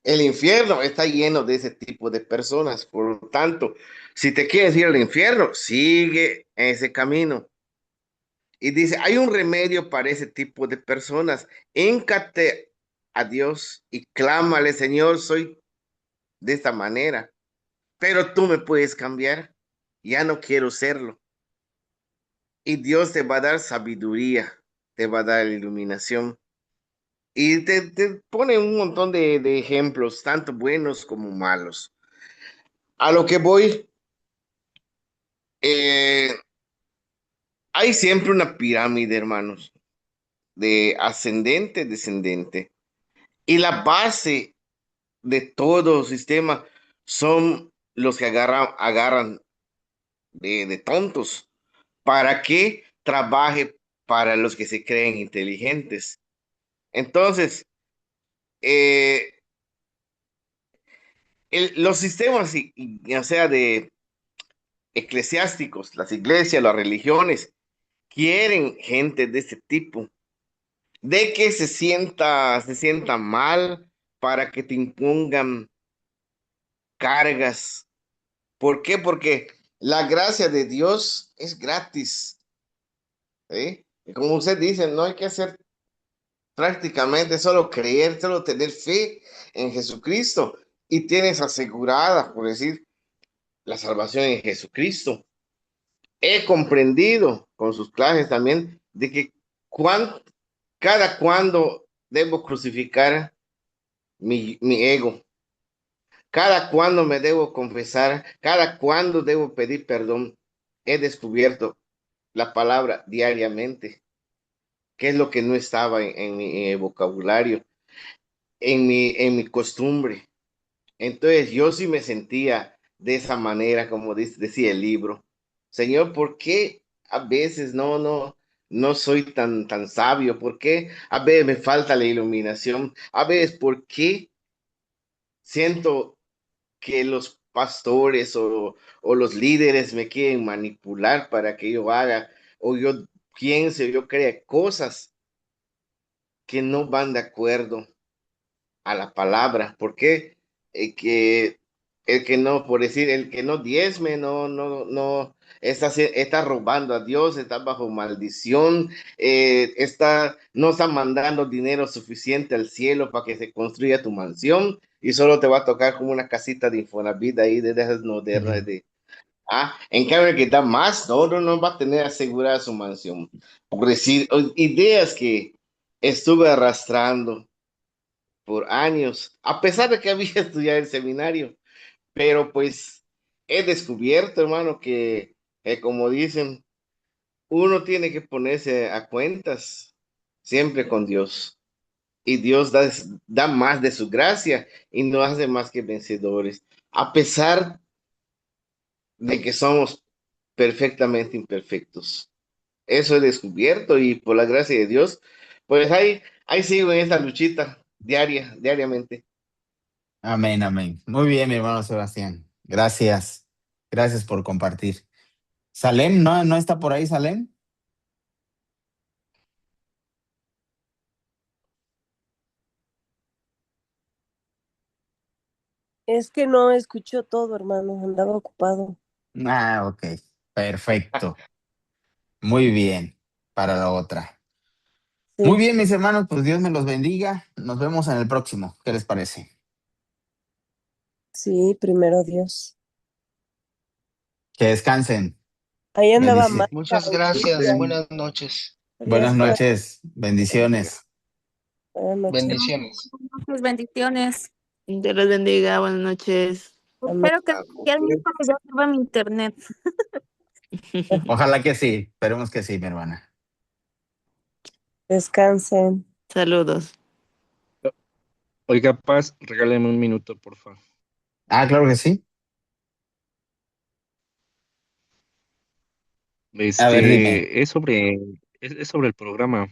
el infierno está lleno de ese tipo de personas. Por lo tanto, si te quieres ir al infierno, sigue ese camino. Y dice, hay un remedio para ese tipo de personas. Híncate a Dios y clámale, Señor, soy de esta manera, pero tú me puedes cambiar. Ya no quiero serlo. Y Dios te va a dar sabiduría, te va a dar iluminación. Y te pone un montón de ejemplos, tanto buenos como malos. A lo que voy, eh, hay siempre una pirámide, hermanos, de ascendente, descendente. Y la base de todo sistema son los que agarran de tontos para que trabaje para los que se creen inteligentes. Entonces, eh, los sistemas, o sea, de eclesiásticos, las iglesias, las religiones, quieren gente de este tipo, de que se sienta mal para que te impongan cargas. ¿Por qué? Porque la gracia de Dios es gratis. ¿Sí? Y como usted dice, no hay que hacer prácticamente solo creer, solo tener fe en Jesucristo y tienes asegurada, por decir, la salvación en Jesucristo. he comprendido con sus clases también de que cada cuando debo crucificar mi ego, cada cuando me debo confesar, cada cuando debo pedir perdón. He descubierto la palabra diariamente, que es lo que no estaba en mi vocabulario, en mi costumbre. Entonces yo sí me sentía de esa manera, como decía el libro. Señor, ¿por qué a veces no soy tan sabio? ¿Por qué a veces me falta la iluminación? A veces, ¿por qué siento que los pastores o los líderes me quieren manipular para que yo haga o yo piense o yo crea cosas que no van de acuerdo a la palabra? ¿Por qué que el que no, por decir, el que no diezme, no está robando a Dios, está bajo maldición, no está mandando dinero suficiente al cielo para que se construya tu mansión y solo te va a tocar como una casita de Infonavit ahí de esas modernas de... En cambio, el que da más, no va a tener asegurada su mansión. Por decir, ideas que estuve arrastrando por años, a pesar de que había estudiado el seminario, pero pues he descubierto, hermano, que como dicen, uno tiene que ponerse a cuentas siempre con Dios. Y Dios da más de su gracia y no hace más que vencedores, a pesar de que somos perfectamente imperfectos. Eso he descubierto y por la gracia de Dios, pues ahí sigo en esta luchita diariamente. Amén, amén. Muy bien, mi hermano Sebastián. Gracias. Gracias por compartir. ¿Salem? ¿No está por ahí, Salem? Es que no escuchó todo, hermano, andaba ocupado. Ok. Perfecto. Muy bien. Para la otra. Muy Sí, bien, mis hermanos, pues Dios me los bendiga. Nos vemos en el próximo. ¿Qué les parece? sí, primero Dios. Que descansen. Ahí andaba Bendiciones. Marta. Muchas Leticia. gracias. Buenas noches. Buenas Adiós, noches. Bendiga. Bendiciones. buenas noches. Bendiciones. Muchas bendiciones. Dios los bendiga, buenas noches. Amén. Espero que ya sirva mi internet. Ojalá que sí. Esperemos que sí, mi hermana. Descansen. Saludos. Oiga, Paz, regáleme un minuto, por favor. Claro que sí. A ver, dime. Es sobre el programa.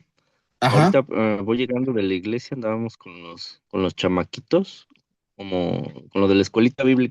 Ajá. Ahorita voy llegando de la iglesia, andábamos con los chamaquitos, como con lo de la escuelita bíblica.